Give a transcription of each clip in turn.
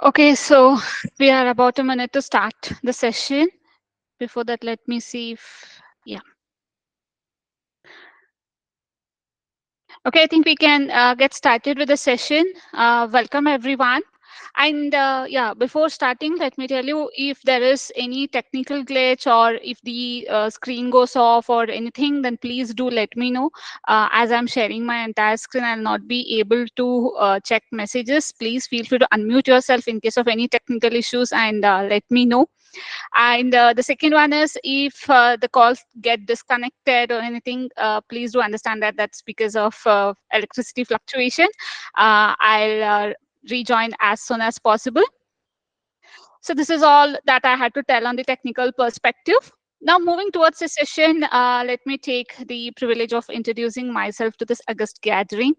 Okay, so we are about a minute to start the session. Before that, let me see if, yeah. Okay, I think we can get started with the session. Welcome, everyone. And yeah, before starting, let me tell you if there is any technical glitch or if the screen goes off or anything, then please do let me know. As I'm sharing my entire screen, I'll not be able to check messages. Please feel free to unmute yourself in case of any technical issues and let me know. And the second one is if the calls get disconnected or anything, please do understand that that's because of electricity fluctuation. I'll rejoin as soon as possible. So this is all that I had to tell on the technical perspective. Now moving towards the session, let me take the privilege of introducing myself to this August gathering.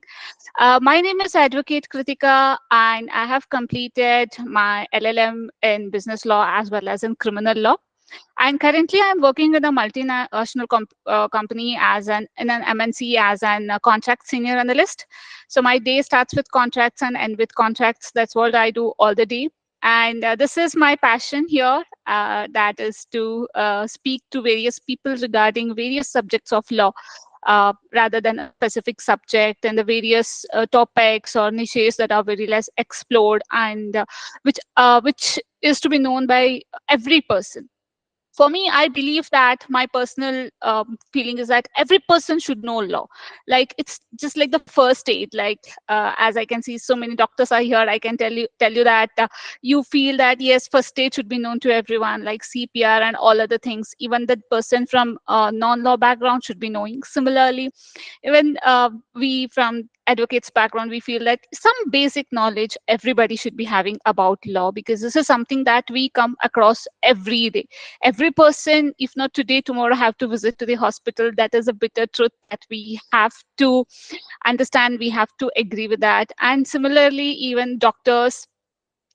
My name is Advocate Kritika, and I have completed my LLM in business law as well as in criminal law. And currently, I'm working with a multinational company as in an MNC as an contract senior analyst. So my day starts with contracts and end with contracts. That's what I do all the day. And this is my passion here. That is to speak to various people regarding various subjects of law. Rather than a specific subject and the various topics or niches that are very less explored and which is to be known by every person. For me, I believe that my personal feeling is that every person should know law. Like it's just like the first aid. Like as I can see, so many doctors are here. I can tell you that you feel that yes, first aid should be known to everyone, like CPR and all other things. Even the person from non-law background should be knowing. Similarly, even we from advocates background, we feel that some basic knowledge everybody should be having about law, because this is something that we come across every day. Every person, if not today, tomorrow, have to visit to the hospital. That is a bitter truth that we have to understand. We have to agree with that. And similarly, even doctors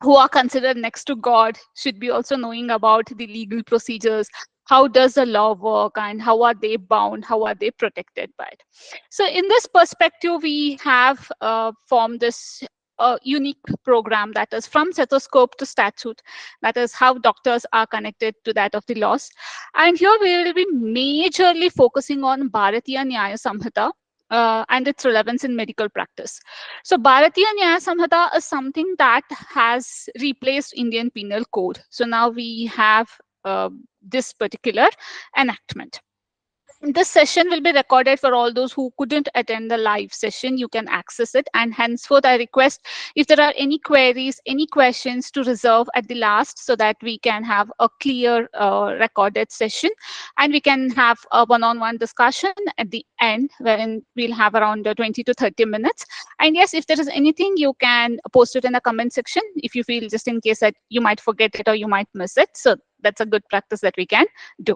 who are considered next to God should be also knowing about the legal procedures. How does the law work and how are they bound? How are they protected by it? So, in this perspective, we have formed this unique program that is from Stethoscope to statute. That is how doctors are connected to that of the laws. And here we will be majorly focusing on Bharatiya Nyaya Samhita and its relevance in medical practice. So Bharatiya Nyaya Samhita is something that has replaced Indian Penal Code. So now we have this particular enactment. This session will be recorded for all those who couldn't attend the live session. You can access it. And henceforth, I request if there are any queries, any questions to reserve at the last so that we can have a clear recorded session and we can have a one-on-one discussion at the end wherein we'll have around 20 to 30 minutes. And yes, if there is anything, you can post it in the comment section if you feel, just in case that you might forget it or you might miss it. So that's a good practice that we can do.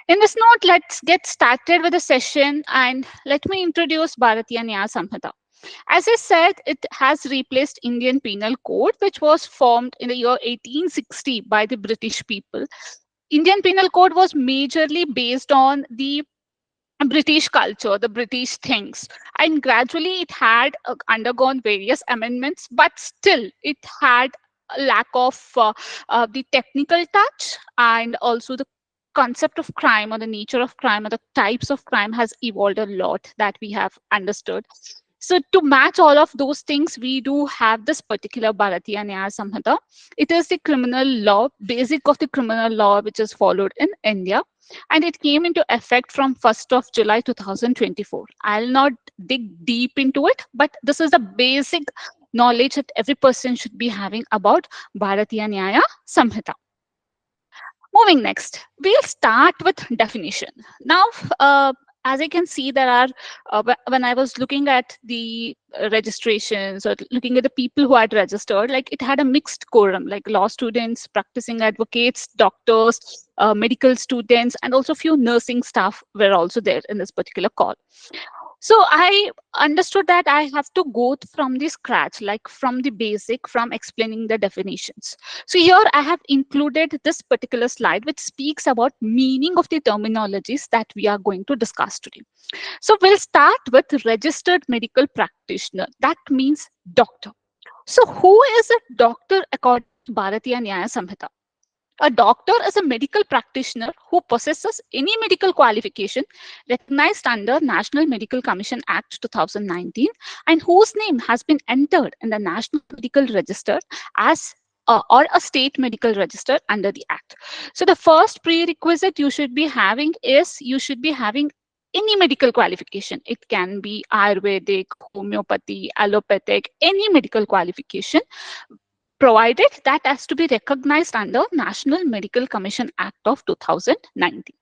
In this note, let's get started with the session and let me introduce Bharatiya Nyaya Samhita. As I said, it has replaced Indian Penal Code, which was formed in the year 1860 by the British people. Indian Penal Code was majorly based on the British culture, the British things, and gradually it had undergone various amendments, but still it had a lack of the technical touch, and also the concept of crime or the nature of crime or the types of crime has evolved a lot that we have understood. So to match all of those things, we do have this particular Bharatiya Nyaya Samhita. It is the criminal law, basic of the criminal law, which is followed in India. And it came into effect from 1st of July 2024. I'll not dig deep into it, but this is the basic knowledge that every person should be having about Bharatiya Nyaya Samhita. Moving next, we'll start with definition. Now, as I can see, there are, when I was looking at the registrations or looking at the people who had registered, like it had a mixed quorum, like law students, practicing advocates, doctors, medical students, and also few nursing staff were also there in this particular call. So I understood that I have to go from the scratch, like from the basic, from explaining the definitions. So here I have included this particular slide, which speaks about meaning of the terminologies that we are going to discuss today. So we'll start with registered medical practitioner. That means doctor. So who is a doctor according to Bharatiya Nyaya Samhita? A doctor is a medical practitioner who possesses any medical qualification recognized under National Medical Commission Act 2019 and whose name has been entered in the National Medical Register as or a state medical register under the act. So the first prerequisite you should be having is you should be having any medical qualification. It can be Ayurvedic, homeopathy, allopathic, any medical qualification, provided that has to be recognized under National Medical Commission Act of 2019.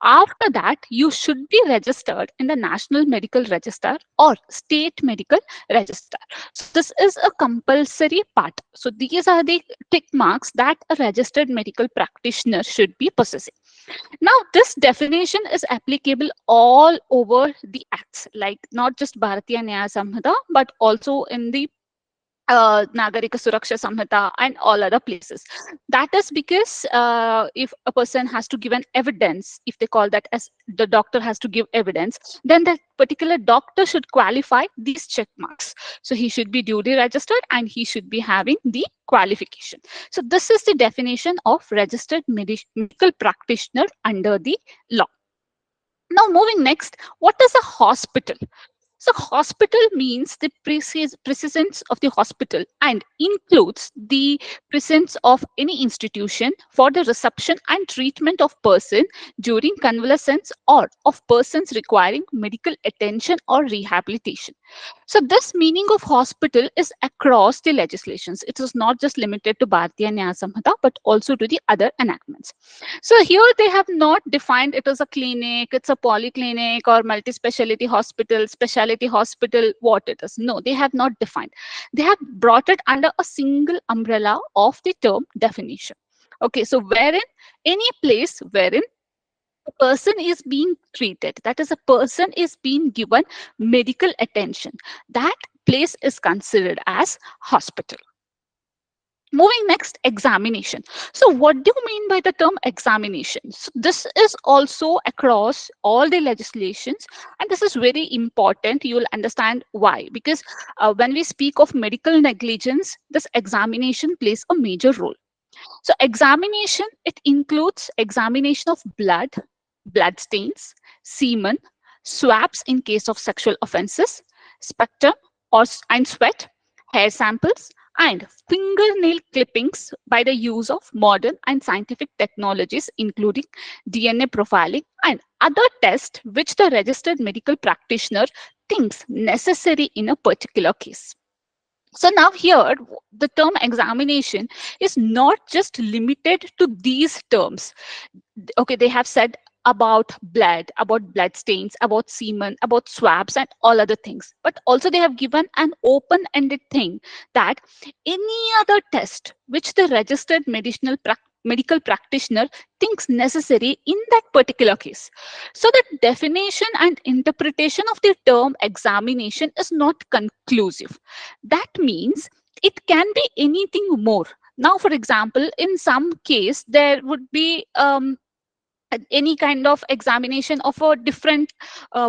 After that, you should be registered in the National Medical Register or State Medical Register. So this is a compulsory part. So these are the tick marks that a registered medical practitioner should be possessing. Now, this definition is applicable all over the acts, like not just Bharatiya Nyaya Samhita, but also in the Nagarika Suraksha Samhita and all other places. That is because if a person has to give an evidence, if they call that as the doctor has to give evidence, then that particular doctor should qualify these check marks. So he should be duly registered and he should be having the qualification. So this is the definition of registered medical practitioner under the law. Now moving next, what is a hospital? So hospital means the presence of the hospital and includes the presence of any institution for the reception and treatment of person during convalescence or of persons requiring medical attention or rehabilitation. So this meaning of hospital is across the legislations. It is not just limited to Bharatiya Nyaya Samhita, but also to the other enactments. So here they have not defined it as a clinic, it's a polyclinic or multi-speciality hospital, specialty hospital, what it is. No, they have not defined. They have brought it under a single umbrella of the term definition. Okay, so wherein any place wherein a person is being treated, that is, a person is being given medical attention, that place is considered as hospital. Moving next, examination. So what do you mean by the term examination? So this is also across all the legislations, and this is very important. You will understand why. Because when we speak of medical negligence, this examination plays a major role. So examination, it includes examination of blood, blood stains, semen, swabs in case of sexual offenses, spectrum and sweat, hair samples, and fingernail clippings by the use of modern and scientific technologies, including DNA profiling and other tests which the registered medical practitioner thinks necessary in a particular case. So now here, the term examination is not just limited to these terms. Okay, they have said about blood stains, about semen, about swabs, and all other things. But also they have given an open-ended thing that any other test which the registered medical practitioner thinks necessary in that particular case. So the definition and interpretation of the term examination is not conclusive. That means it can be anything more. Now, for example, in some case, there would be any kind of examination of a different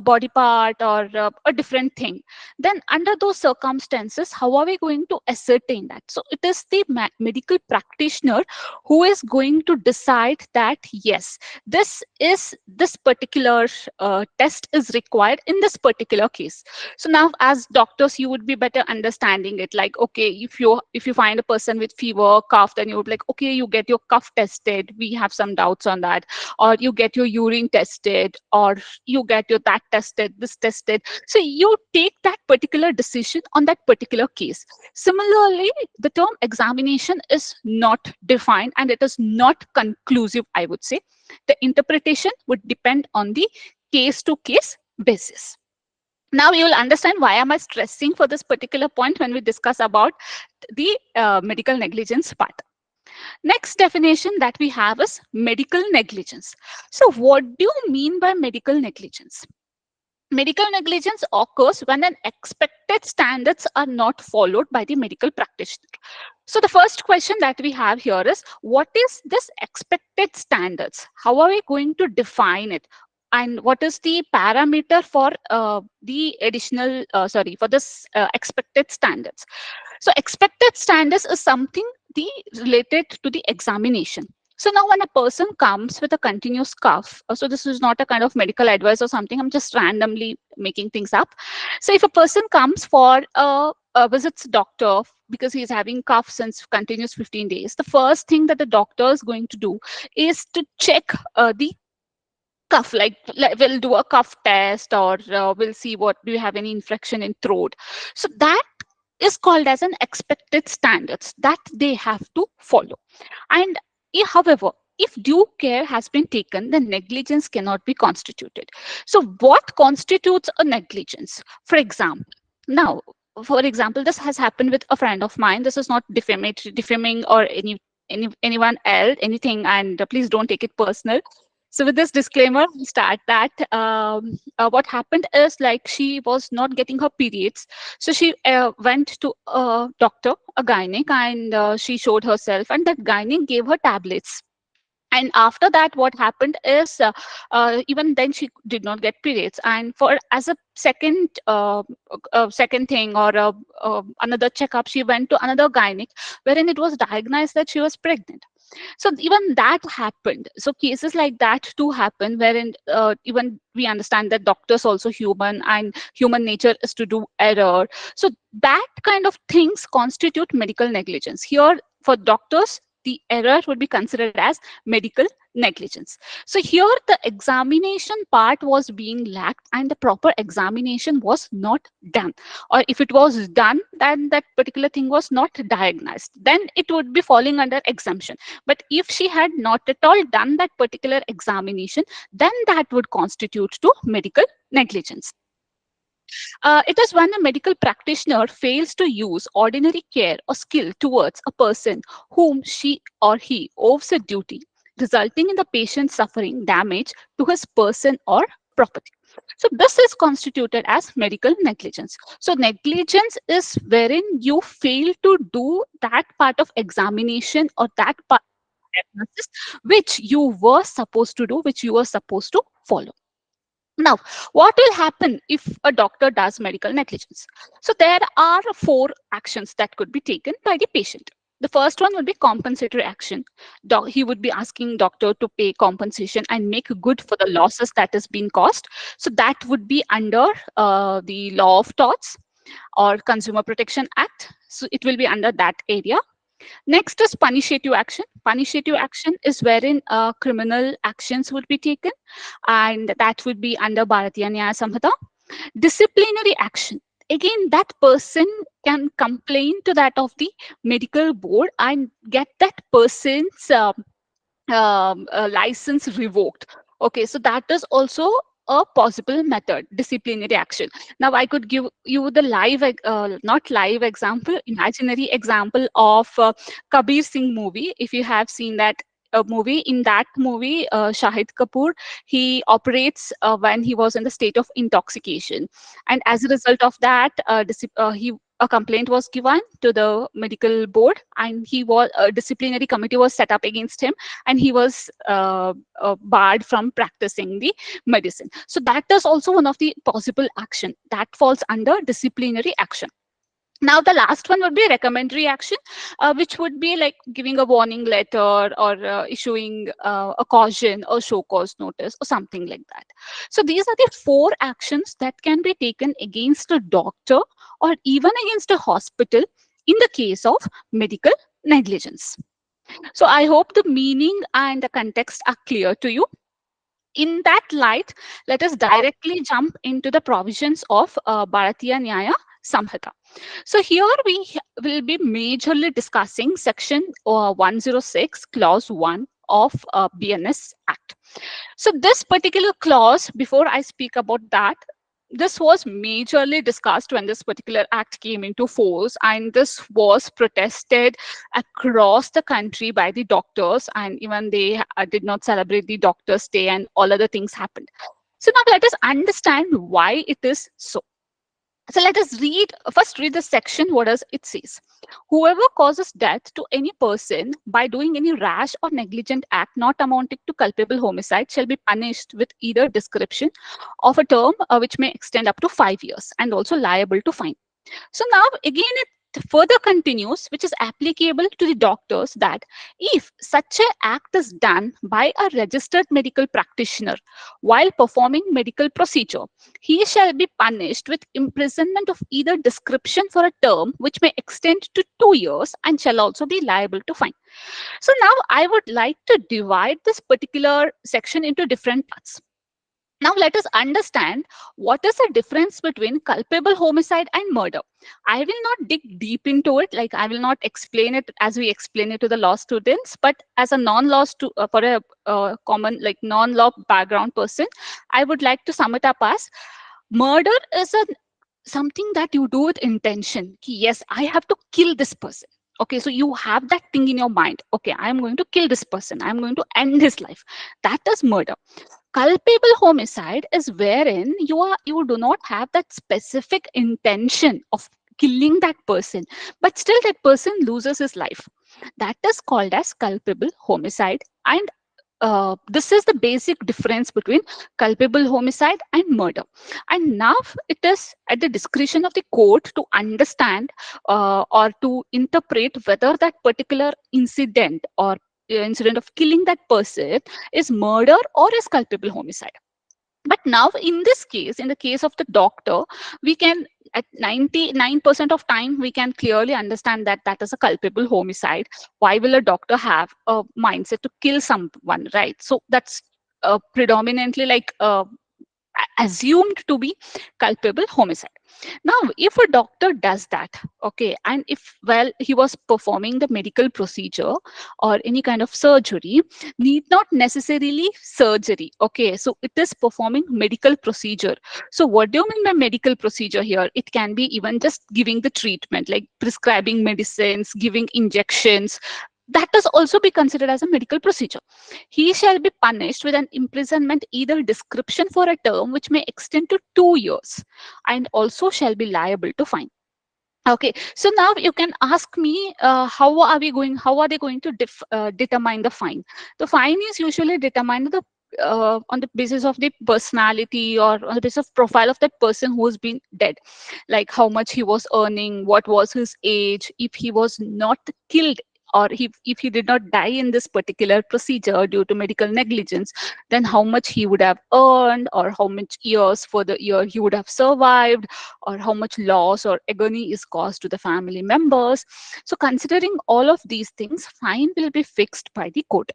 body part or a different thing. Then under those circumstances, how are we going to ascertain that? So it is the medical practitioner who is going to decide that yes, this particular test is required in this particular case. So now as doctors, you would be better understanding it, like, okay, if you find a person with fever, cough, then you would like, okay, you get your cough tested, we have some doubts on that, or you get your urine tested, or you get your that tested, this tested. So you take that particular decision on that particular case. Similarly, the term examination is not defined and it is not conclusive, I would say. The interpretation would depend on the case to case basis. Now you will understand why am I stressing for this particular point when we discuss about the medical negligence part. Next definition that we have is medical negligence. So what do you mean by medical negligence? Medical negligence occurs when an expected standards are not followed by the medical practitioner. So the first question that we have here is, what is this expected standards? How are we going to define it? And what is the parameter for the additional, for this expected standards? So expected standards is something the related to the examination. So now when a person comes with a continuous cough, so this is not a kind of medical advice or something, I'm just randomly making things up. So if a person comes for visits doctor because he's having cough since continuous 15 days, the first thing that the doctor is going to do is to check the cough, like we'll do a cough test, or we'll see what do you have any infection in throat. So that is called as an expected standards that they have to follow. And however, if due care has been taken, then negligence cannot be constituted. So what constitutes a negligence? For example, now, for example, this has happened with a friend of mine. This is not defaming or anyone else, anything, and please don't take it personal. So with this disclaimer, we start that what happened is, like, she was not getting her periods. So she went to a doctor, a gynec, and she showed herself, and that gynec gave her tablets. And after that, what happened is, even then she did not get periods. And for as a second thing, or another checkup, she went to another gynec, wherein it was diagnosed that she was pregnant. So even that happened. So cases like that too happen, wherein even we understand that doctors also human, and human nature is to do error. So that kind of things constitute medical negligence. Here, for doctors, the error would be considered as medical negligence. So here the examination part was being lacked, and the proper examination was not done. Or if it was done, then that particular thing was not diagnosed, then it would be falling under exemption. But if she had not at all done that particular examination, then that would constitute to medical negligence. It is when a medical practitioner fails to use ordinary care or skill towards a person whom she or he owes a duty, resulting in the patient suffering damage to his person or property. So this is constituted as medical negligence. So negligence is wherein you fail to do that part of examination, or that part of diagnosis which you were supposed to do, which you were supposed to follow. Now, what will happen if a doctor does medical negligence? So there are four actions that could be taken by the patient. The first one will be compensatory action. He would be asking doctor to pay compensation and make good for the losses that has been caused. So that would be under the law of torts or Consumer Protection Act. So it will be under that area. Next is punishative action. Punishative action is wherein criminal actions would be taken, and that would be under Bharatiya Nyaya Samhitha. Disciplinary action. Again, that person can complain to that of the medical board and get that person's license revoked. Okay, so that is also a possible method, disciplinary action. Now, I could give you the not live example, imaginary example of Kabir Singh movie. If you have seen that movie, in that movie, Shahid Kapoor, he operates when he was in the state of intoxication. And as a result of that, a complaint was given to the medical board, and a disciplinary committee was set up against him, and he was barred from practicing the medicine. So that is also one of the possible action that falls under disciplinary action. Now, the last one would be recommendatory action, which would be like giving a warning letter, or issuing a caution or show cause notice or something like that. So these are the four actions that can be taken against a doctor or even against a hospital in the case of medical negligence. So I hope the meaning and the context are clear to you. In that light, let us directly jump into the provisions of Bharatiya Nyaya Samhita. So here will be majorly discussing section 106, clause 1 of BNS Act. So this particular clause, before I speak about that, this was majorly discussed when this particular act came into force, and this was protested across the country by the doctors, and even they did not celebrate the doctor's day, and all other things happened. So now let us understand why it is so. So let us first read the section. What does it says? Whoever causes death to any person by doing any rash or negligent act not amounting to culpable homicide shall be punished with either description of a term which may extend up to 5 years, and also liable to fine. So now again, further continues, which is applicable to the doctors, that if such an act is done by a registered medical practitioner while performing medical procedure, he shall be punished with imprisonment of either description for a term which may extend to 2 years, and shall also be liable to fine. So now I would like to divide this particular section into different parts. Now let us understand what is the difference between culpable homicide and murder. I will not dig deep into it, like I will not explain it as we explain it to the law students, but as a non-law for a common like non-law background person, I would like to sum it up as murder is a something that you do with intention. Ki, yes, I have to kill this person. Okay, so you have that thing in your mind. Okay, I am going to kill this person. I am going to end his life. That is murder. Culpable homicide is wherein you do not have that specific intention of killing that person, but still that person loses his life. That is called as culpable homicide. And this is the basic difference between culpable homicide and murder. And now it is at the discretion of the court to understand or to interpret whether that particular incident or incident of killing that person is murder or is culpable homicide. But now in this case, in the case of the doctor, we can at 99% of time we can clearly understand that that is a culpable homicide. Why will a doctor have a mindset to kill someone, right? So that's predominantly assumed to be culpable homicide. Now, if a doctor does that, okay, and if, well, he was performing the medical procedure or any kind of surgery, need not necessarily surgery, okay, so it is performing medical procedure. So, what do you mean by medical procedure here? It can be even just giving the treatment, like prescribing medicines, giving injections. That is also be considered as a medical procedure. He shall be punished with an imprisonment, either description for a term which may extend to 2 years, and also shall be liable to fine. Okay, so now you can ask me, how are they going to determine the fine? The fine is usually determined on the basis of the personality or on the basis of profile of that person who has been dead, like how much he was earning, what was his age, if he was not killed, or if he did not die in this particular procedure due to medical negligence, then how much he would have earned, or how much years for the year he would have survived, or how much loss or agony is caused to the family members. So considering all of these things, fine will be fixed by the court,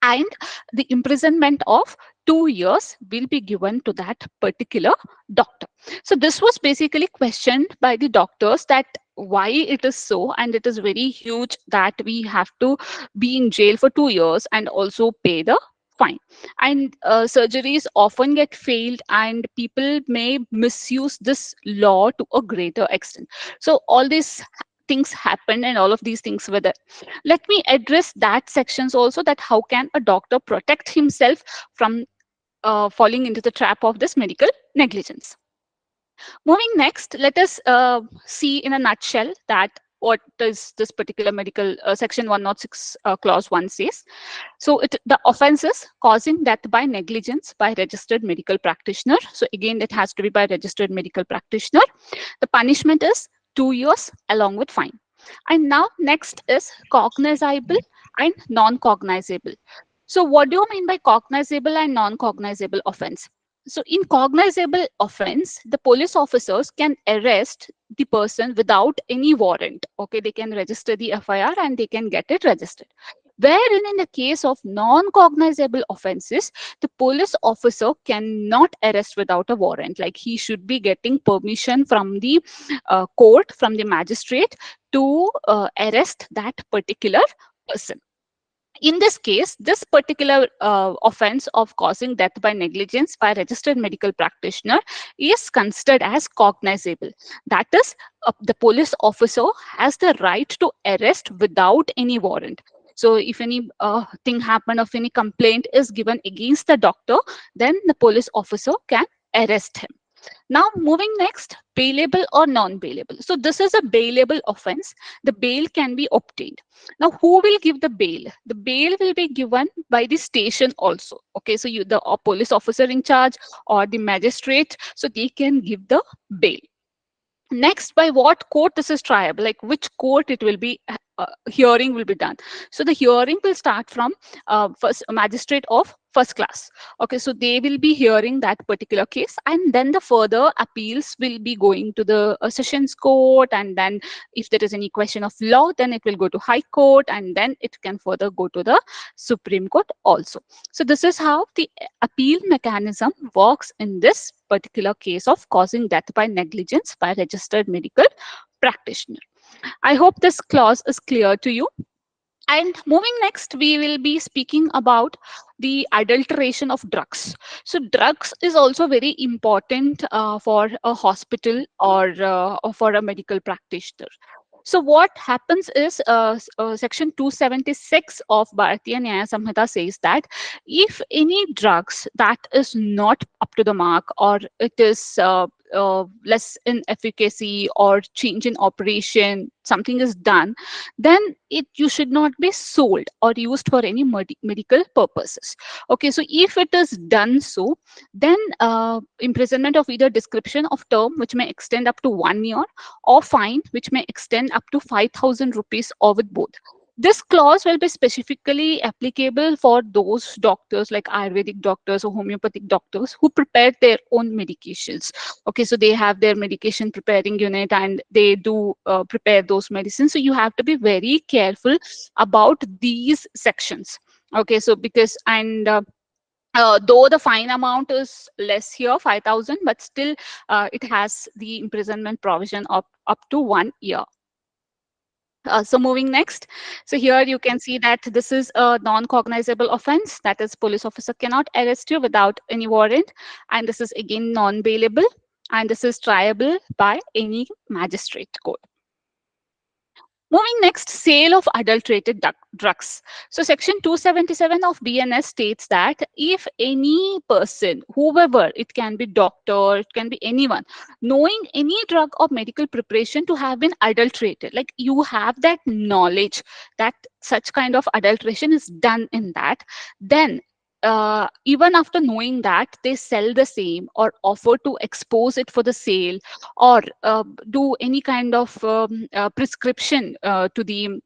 and the imprisonment of 2 years will be given to that particular doctor. So this was basically questioned by the doctors, that why it is so, and it is very huge that we have to be in jail for 2 years and also pay the fine. And surgeries often get failed, and people may misuse this law to a greater extent. So all these things happen, and all of these things were there. Let me address that sections also, that how can a doctor protect himself from falling into the trap of this medical negligence. Moving next, let us see in a nutshell that what does this particular medical section 106 clause 1 says. So the offense is causing death by negligence by registered medical practitioner. So again, it has to be by registered medical practitioner. The punishment is 2 years along with fine. And now next is cognizable and non-cognizable. So what do you mean by cognizable and non-cognizable offense? So in cognizable offense, the police officers can arrest the person without any warrant. Okay, they can register the FIR and they can get it registered. Wherein in the case of non-cognizable offenses, the police officer cannot arrest without a warrant. Like he should be getting permission from the court, from the magistrate to arrest that particular person. In this case, this particular offense of causing death by negligence by registered medical practitioner is considered as cognizable. That is, the police officer has the right to arrest without any warrant. So if any thing happened, if any complaint is given against the doctor, then the police officer can arrest him. Now, moving next, bailable or non-bailable. So this is a bailable offense. The bail can be obtained. Now, who will give the bail? The bail will be given by the station also. Okay, so the police officer in charge or the magistrate, so they can give the bail. Next, by what court this is triable, like which court it will be, hearing will be done. So the hearing will start from first magistrate of first class. Okay, so they will be hearing that particular case, and then the further appeals will be going to the sessions court, and then if there is any question of law, then it will go to high court, and then it can further go to the Supreme Court also. So this is how the appeal mechanism works in this particular case of causing death by negligence by registered medical practitioner. I hope this clause is clear to you. And moving next, we will be speaking about the adulteration of drugs. So, drugs is also very important for a hospital or for a medical practitioner. So, what happens is Section 276 of Bharatiya Nyaya Samhitha says that if any drugs that is not up to the mark, or it is less in efficacy or change in operation, something is done, then it you should not be sold or used for any medical purposes. Okay, so if it is done so, then imprisonment of either description of term which may extend up to 1 year, or fine which may extend up to 5,000 rupees, or with both. This clause will be specifically applicable for those doctors like Ayurvedic doctors or homeopathic doctors who prepare their own medications. Okay, so they have their medication preparing unit, and they do prepare those medicines. So you have to be very careful about these sections. Okay, so because though the fine amount is less here, 5,000, but still it has the imprisonment provision of up to 1 year. So moving next, so here you can see that this is a non-cognizable offense. That is, police officer cannot arrest you without any warrant, and this is again non-bailable, and this is triable by any magistrate court. Moving next, sale of adulterated drugs. So Section 277 of BNS states that if any person, whoever, it can be doctor, it can be anyone, knowing any drug or medical preparation to have been adulterated, like you have that knowledge that such kind of adulteration is done in that, then even after knowing that, they sell the same or offer to expose it for the sale, or do any kind of prescription to the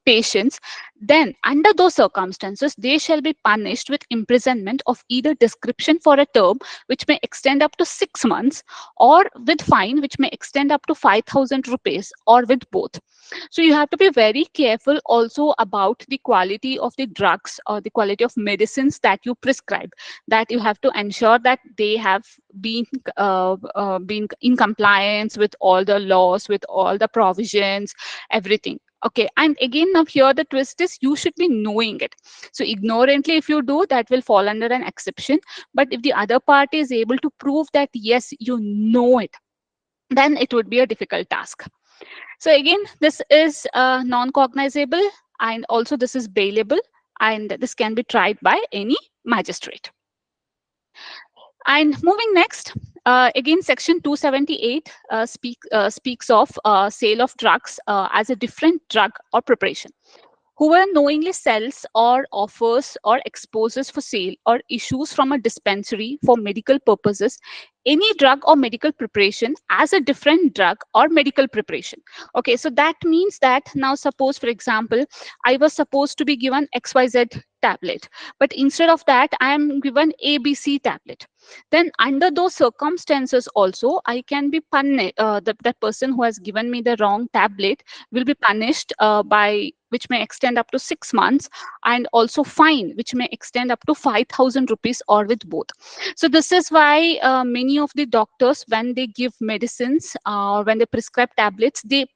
patients, then under those circumstances, they shall be punished with imprisonment of either description for a term which may extend up to 6 months, or with fine which may extend up to 5,000 rupees, or with both. So you have to be very careful also about the quality of the drugs or the quality of medicines that you prescribe, that you have to ensure that they have been been in compliance with all the laws, with all the provisions, everything. Okay, and again, now here the twist is you should be knowing it. So ignorantly if you do, that will fall under an exception. But if the other party is able to prove that yes, you know it, then it would be a difficult task. So again, this is non-cognizable, and also this is bailable, and this can be tried by any magistrate. And moving next, again, Section 278 speaks of sale of drugs as a different drug or preparation. Whoever knowingly sells or offers or exposes for sale or issues from a dispensary for medical purposes any drug or medical preparation as a different drug or medical preparation. Okay, so that means that now suppose, for example, I was supposed to be given XYZ tablet, but instead of that, I am given ABC tablet. Then under those circumstances also, I can be punished. That person who has given me the wrong tablet will be punished by which may extend up to 6 months, and also fine which may extend up to 5,000 rupees, or with both. So this is why many of the doctors, when they give medicines or when they prescribe tablets, they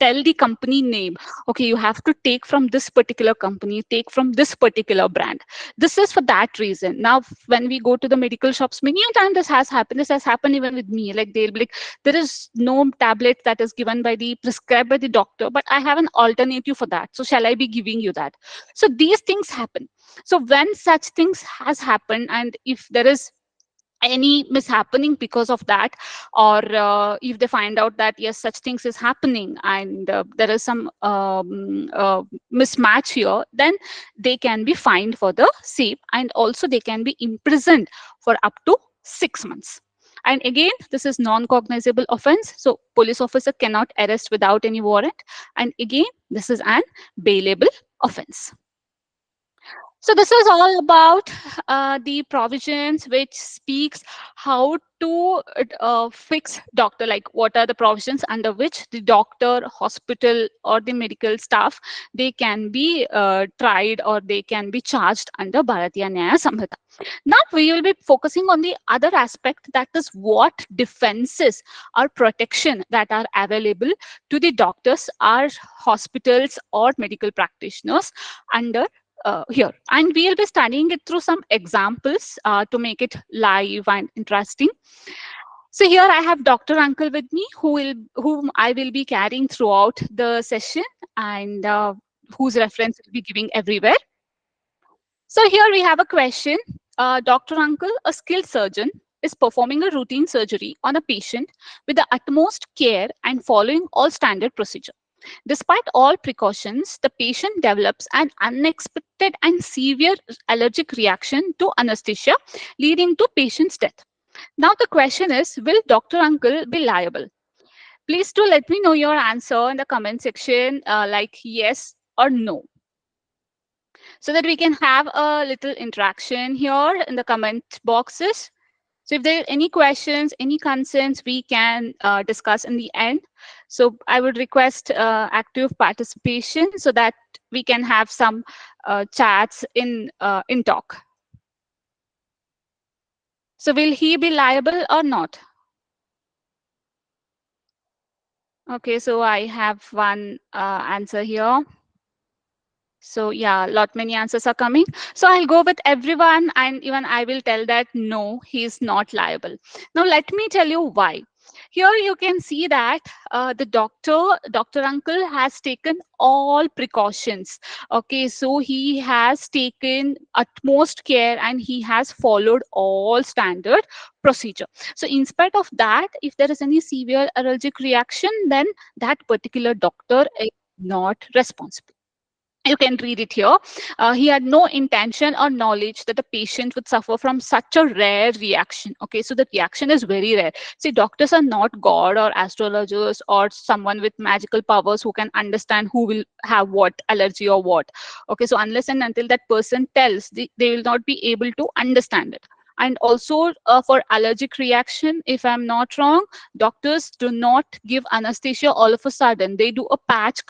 tell the company name. Okay, you have to take from this particular company, take from this particular brand. This is for that reason. Now when we go to the medical shops, many a time this has happened even with me. Like they'll be like, there is no tablet that is given by the prescribed by the doctor, but I have an alternative for that, so shall I be giving you that? So these things happen. So when such things has happened, and if there is any mishappening because of that, or if they find out that yes, such things is happening, and there is some mismatch here, then they can be fined for the same, and also they can be imprisoned for up to 6 months. And again, this is non-cognizable offense. So police officer cannot arrest without any warrant. And again, this is an bailable offense. So this is all about the provisions which speaks how to fix doctor, like what are the provisions under which the doctor, hospital, or the medical staff, they can be tried or they can be charged under Bharatiya Nyaya Samhitha. Now we will be focusing on the other aspect, that is what defenses or protection that are available to the doctors, or hospitals, or medical practitioners under here. And we'll be studying it through some examples to make it live and interesting. So here I have Dr. Uncle with me, whom I will be carrying throughout the session, and whose reference will be giving everywhere. So here we have a question. Dr. Uncle, a skilled surgeon, is performing a routine surgery on a patient with the utmost care and following all standard procedure. Despite all precautions, the patient develops an unexpected and severe allergic reaction to anesthesia, leading to patient's death. Now the question is, will Dr. Uncle be liable? Please do let me know your answer in the comment section, like yes or no, so that we can have a little interaction here in the comment boxes. So if there are any questions, any concerns, we can discuss in the end. So I would request active participation so that we can have some chats in talk. So will he be liable or not? Okay, so I have one answer here. So yeah, lot many answers are coming. So I'll go with everyone, and even I will tell that no, he's not liable. Now let me tell you why. Here you can see that Dr. Uncle has taken all precautions. Okay, so he has taken utmost care and he has followed all standard procedure. So in spite of that, if there is any severe allergic reaction, then that particular doctor is not responsible. You can read it here. He had no intention or knowledge that the patient would suffer from such a rare reaction. Okay, so the reaction is very rare. See, doctors are not god or astrologers or someone with magical powers who can understand who will have what allergy or what. Okay, so unless and until that person tells, they will not be able to understand it. And also for allergic reaction, if I'm not wrong, doctors do not give anesthesia all of a sudden. They do a patch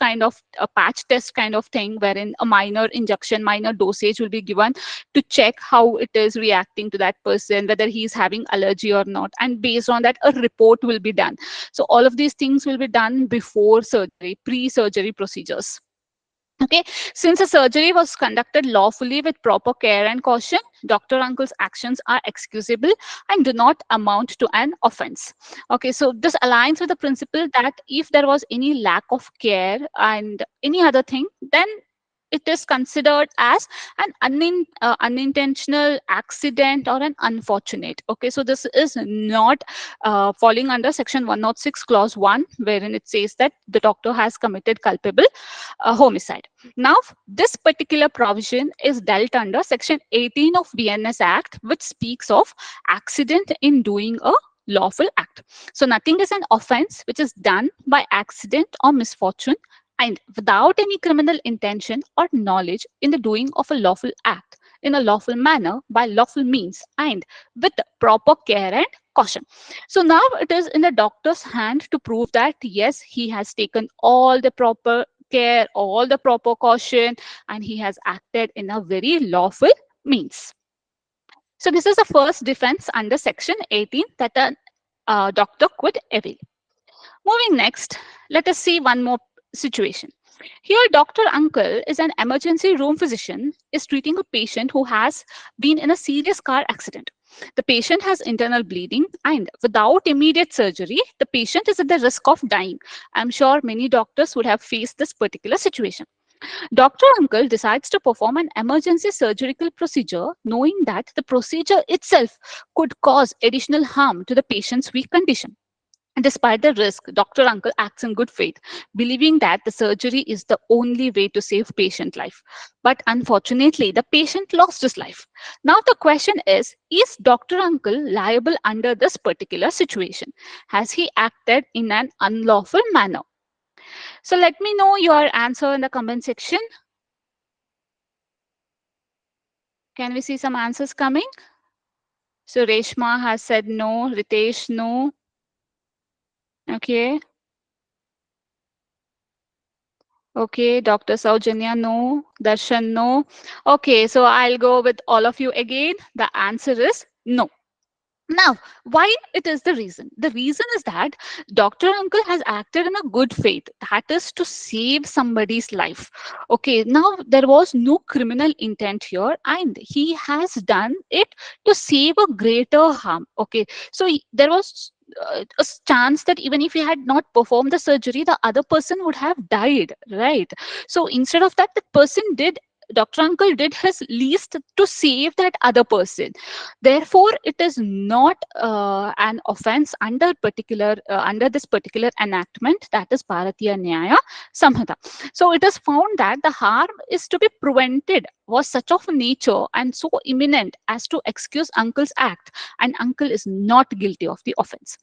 test kind of thing, wherein a minor injection, minor dosage will be given to check how it is reacting to that person, whether he's having allergy or not. And based on that, a report will be done. So all of these things will be done before surgery, pre-surgery procedures. Okay, since the surgery was conducted lawfully with proper care and caution, Dr. Uncle's actions are excusable and do not amount to an offense. Okay, so this aligns with the principle that if there was any lack of care and any other thing, then it is considered as an unintentional accident or an unfortunate. Okay, so this is not falling under section 106 clause 1, wherein it says that the doctor has committed culpable homicide. Now, this particular provision is dealt under section 18 of BNS Act, which speaks of accident in doing a lawful act. So nothing is an offense which is done by accident or misfortune and without any criminal intention or knowledge in the doing of a lawful act in a lawful manner by lawful means and with proper care and caution. So now it is in the doctor's hand to prove that yes, he has taken all the proper care, all the proper caution, and he has acted in a very lawful means. So this is the first defense under section 18 that a doctor could avail. Moving next, let us see one more situation. Here, Dr. Uncle is an emergency room physician, is treating a patient who has been in a serious car accident. The patient has internal bleeding, and without immediate surgery, the patient is at the risk of dying. I'm sure many doctors would have faced this particular situation. Dr. Uncle decides to perform an emergency surgical procedure, knowing that the procedure itself could cause additional harm to the patient's weak condition. Despite the risk, Dr. Uncle acts in good faith, believing that the surgery is the only way to save patient life. But unfortunately, the patient lost his life. Now the question is Dr. Uncle liable under this particular situation? Has he acted in an unlawful manner? So let me know your answer in the comment section. Can we see some answers coming? So Reshma has said no, Ritesh no. Okay. Okay, Dr. Saujanya, no. Darshan, no. Okay, so I'll go with all of you again. The answer is no. Now, why it is the reason? The reason is that Dr. Uncle has acted in a good faith. That is to save somebody's life. Okay, now there was no criminal intent here, and he has done it to save a greater harm. Okay, so there was a chance that even if he had not performed the surgery, the other person would have died, right? So instead of that, the person did. Dr. Uncle did his least to save that other person. Therefore, it is not an offense under this particular enactment, that is Bharatiya Nyaya Samhitha. So it is found that the harm is to be prevented was such of nature and so imminent as to excuse uncle's act, and uncle is not guilty of the offense.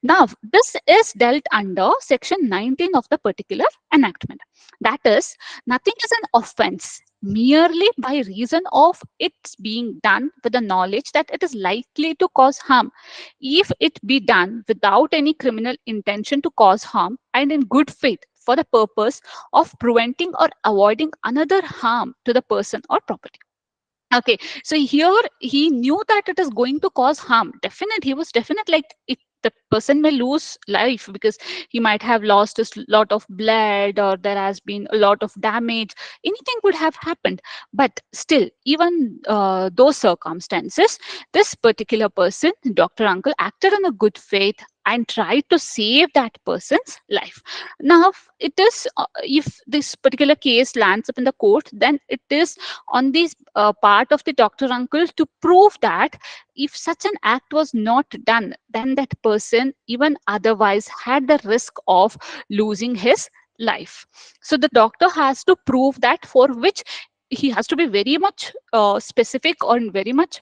Now, this is dealt under section 19 of the particular enactment. That is, nothing is an offense merely by reason of its being done with the knowledge that it is likely to cause harm, if it be done without any criminal intention to cause harm and in good faith for the purpose of preventing or avoiding another harm to the person or property. Okay, so here he knew that it is going to cause harm. Definite, he was definite, like it, the person may lose life because he might have lost a lot of blood, or there has been a lot of damage. Anything could have happened, but still, even those circumstances, this particular person, Dr. Uncle, acted in a good faith and tried to save that person's life. Now, it is if this particular case lands up in the court, then it is on this part of the Dr. Uncle to prove that if such an act was not done, then that person even otherwise had the risk of losing his life. So the doctor has to prove that, for which he has to be very much specific or very much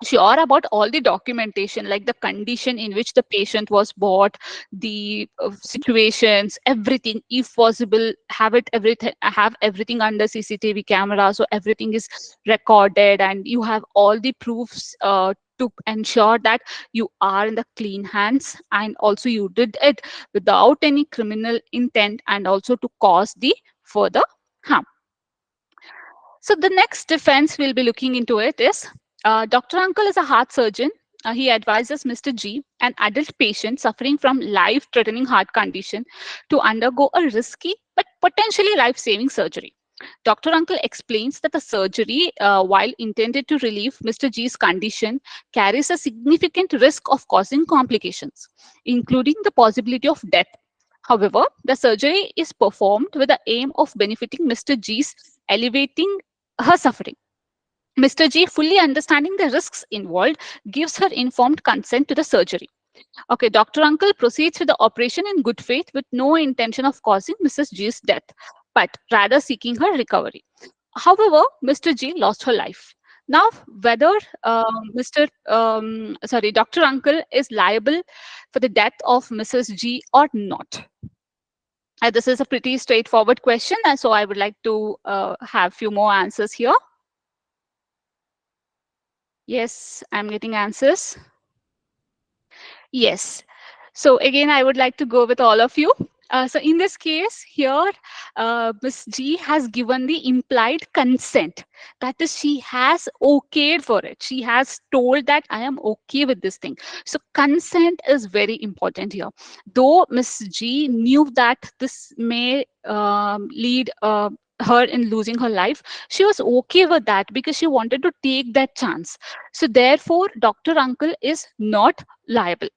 sure about all the documentation, like the condition in which the patient was brought, the situations, everything. If possible, have everything under CCTV camera, so everything is recorded and you have all the proofs to ensure that you are in the clean hands, and also you did it without any criminal intent, and also to cause the further harm. So the next defense we'll be looking into it is Dr. Uncle is a heart surgeon. He advises Mr. G, an adult patient suffering from life-threatening heart condition, to undergo a risky but potentially life-saving surgery. Dr. Uncle explains that the surgery, while intended to relieve Mr. G's condition, carries a significant risk of causing complications, including the possibility of death. However, the surgery is performed with the aim of benefiting Mr. G's, elevating her suffering. Mr. G, fully understanding the risks involved, gives her informed consent to the surgery. Okay, Dr. Uncle proceeds with the operation in good faith with no intention of causing Mrs. G's death, but rather seeking her recovery. However, Mr. G lost her life. Now, whether Dr. Uncle is liable for the death of Mrs. G or not. This is a pretty straightforward question, and so I would like to have few more answers here. Yes, I'm getting answers. Yes. So again, I would like to go with all of you. So in this case here, Ms. G has given the implied consent. That is, she has okayed for it. She has told that I am okay with this thing. So consent is very important here. Though Ms. G knew that this may lead her in losing her life, she was okay with that because she wanted to take that chance. So therefore, Dr. Uncle is not liable.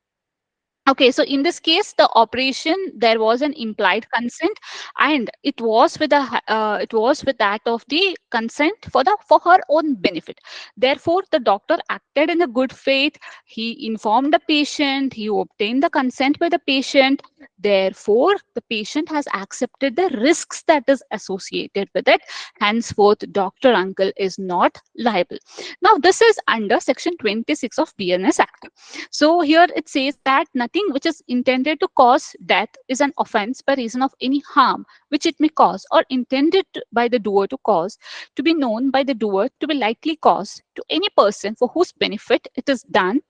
Okay, so in this case, the operation, there was an implied consent, and it was with it was with that of the consent for the for her own benefit. Therefore, the doctor acted in a good faith. He informed the patient. He obtained the consent by the patient. Therefore, the patient has accepted the risks that is associated with it. Henceforth, Doctor Uncle is not liable. Now, this is under Section 26 of BNS Act. So here it says that nothing which is intended to cause death is an offense by reason of any harm which it may cause, or intended by the doer to cause, to be known by the doer to be likely cause to any person for whose benefit it is done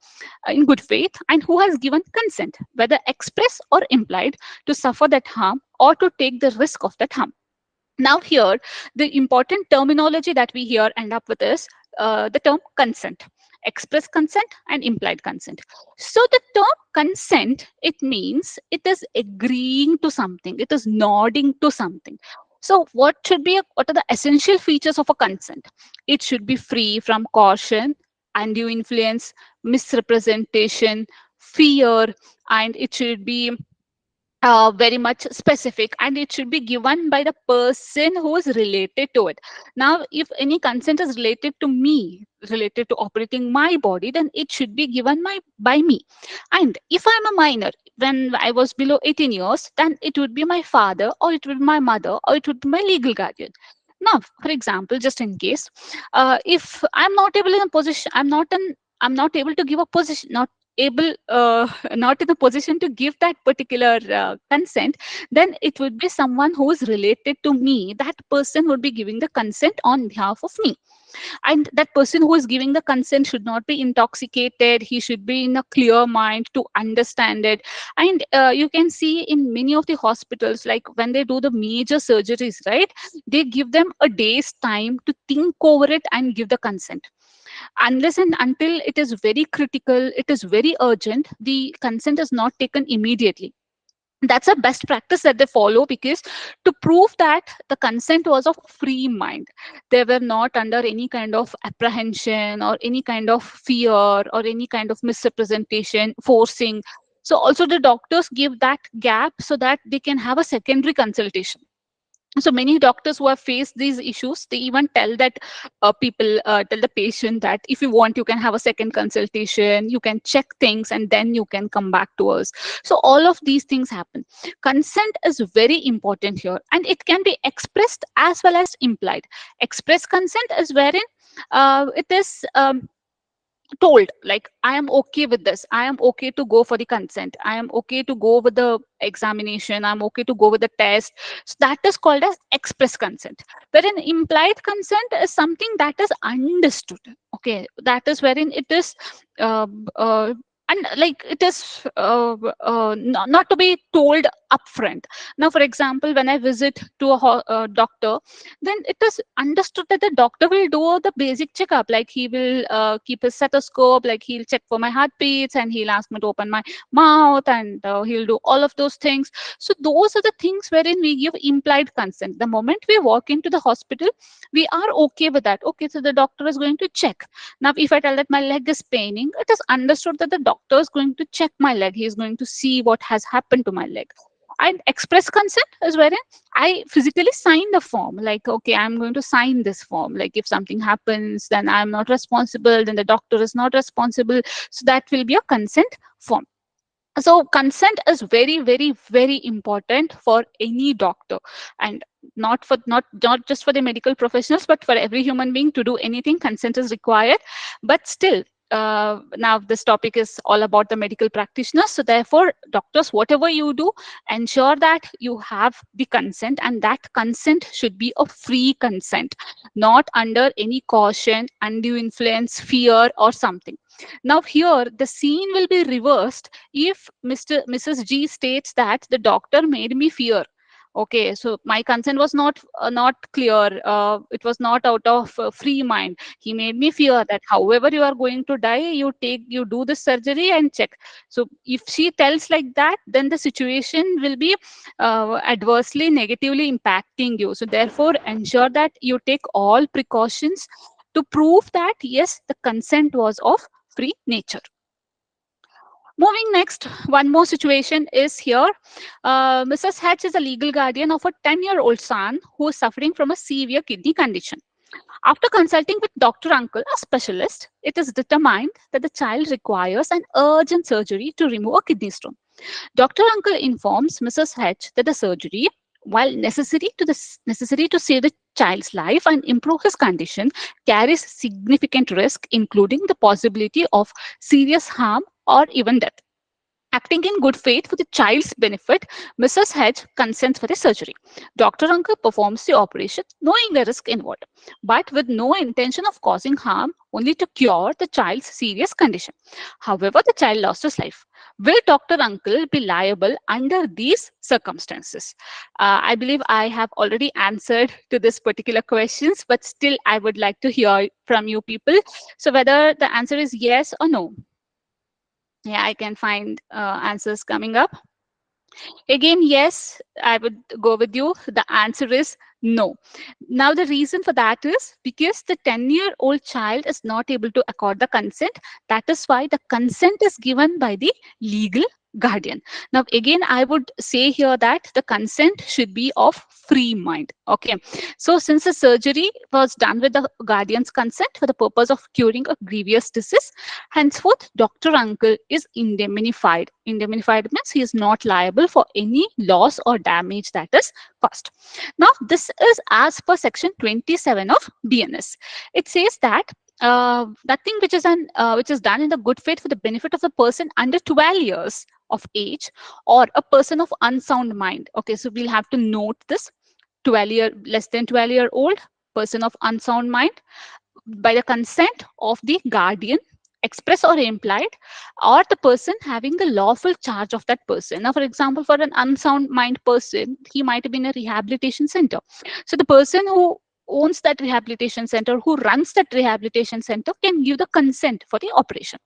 in good faith, and who has given consent, whether express or implied, to suffer that harm or to take the risk of that harm. Now, here, the important terminology that we here end up with is the term consent, express consent and implied consent. So, the term consent, it means it is agreeing to something, it is nodding to something. So, what are the essential features of a consent? It should be free from caution, undue influence, misrepresentation, fear, and it should be very much specific, and it should be given by the person who is related to it. Now, if any consent is related to me, related to operating my body, then it should be given by me. And if I'm a minor, when I was below 18 years, then it would be my father, or it would be my mother, or it would be my legal guardian. Now, for example, just in case, if I'm not able in a position, I'm not able to give a position, not able not in a position to give that particular consent, then it would be someone who is related to me. That person would be giving the consent on behalf of me, and that person who is giving the consent should not be intoxicated. He should be in a clear mind to understand it. And you can see in many of the hospitals, like when they do the major surgeries, right, they give them a day's time to think over it and give the consent. Unless and until it is very critical, it is very urgent, the consent is not taken immediately. That's a best practice that they follow, because to prove that the consent was of free mind, they were not under any kind of apprehension or any kind of fear or any kind of misrepresentation, forcing. So also the doctors give that gap so that they can have a secondary consultation. So many doctors who have faced these issues, they even tell that people tell the patient that if you want, you can have a second consultation, you can check things, and then you can come back to us. So all of these things happen. Consent is very important here, and it can be expressed as well as implied. Express consent is wherein it is told, like, I am okay with this, I am okay to go for the consent, I am okay to go with the examination, I'm okay to go with the test. So that is called as express consent. Wherein implied consent is something that is understood. Okay, that is wherein it is uh, uh, and like it is not to be told upfront. Now, for example, when I visit to a doctor, then it is understood that the doctor will do the basic checkup, like he will keep his stethoscope, like he'll check for my heartbeats, and he'll ask me to open my mouth, and he'll do all of those things. So those are the things wherein we give implied consent. The moment we walk into the hospital, we are okay with that. Okay, so the doctor is going to check. Now, if I tell that my leg is paining, it is understood that the doctor is going to check my leg, he is going to see what has happened to my leg. And express consent is wherein I physically sign the form, like, okay, I'm going to sign this form. Like, if something happens, then I'm not responsible, then the doctor is not responsible. So that will be a consent form. So consent is very, very, very important for any doctor, and not just for the medical professionals, but for every human being. To do anything, consent is required. But still, now this topic is all about the medical practitioners, so therefore, doctors, whatever you do, ensure that you have the consent, and that consent should be a free consent, not under any caution, undue influence, fear, or something. Now, here the scene will be reversed if Mrs. G states that the doctor made me fear. Okay, so my consent was not clear. It was not out of free mind. He made me fear that however you are going to die, you do the surgery and check. So if she tells like that, then the situation will be adversely, negatively impacting you. So therefore, ensure that you take all precautions to prove that yes, the consent was of free nature. Moving next, one more situation is here. Mrs. Hatch is a legal guardian of a 10-year-old son who is suffering from a severe kidney condition. After consulting with Dr. Uncle, a specialist, it is determined that the child requires an urgent surgery to remove a kidney stone. Dr. Uncle informs Mrs. H that the surgery, while necessary to save the child's life and improve his condition, carries significant risk, including the possibility of serious harm or even death. Acting in good faith for the child's benefit, Mrs. Hedge consents for the surgery. Dr. Uncle performs the operation knowing the risk involved, but with no intention of causing harm, only to cure the child's serious condition. However, the child lost his life. Will Dr. Uncle be liable under these circumstances? I believe I have already answered to this particular questions, but still I would like to hear from you people. So whether the answer is yes or no. Yeah, I can find answers coming up. Again, yes, I would go with you. The answer is no. Now, the reason for that is because the 10-year-old child is not able to accord the consent. That is why the consent is given by the legal guardian. Now, again, I would say here that the consent should be of free mind. Okay. So, since the surgery was done with the guardian's consent for the purpose of curing a grievous disease, henceforth, Dr. Uncle is indemnified. Indemnified means he is not liable for any loss or damage that is caused. Now, this is as per section 27 of BNS. It says that that thing which is done in the good faith for the benefit of the person under 12 years of age or a person of unsound mind. Okay, so we'll have to note this: less than 12-year old person of unsound mind, by the consent of the guardian, express or implied, or the person having the lawful charge of that person. Now, for example, for an unsound mind person, he might be in a rehabilitation center. So the person who owns that rehabilitation center, who runs that rehabilitation center, can give the consent for the operation.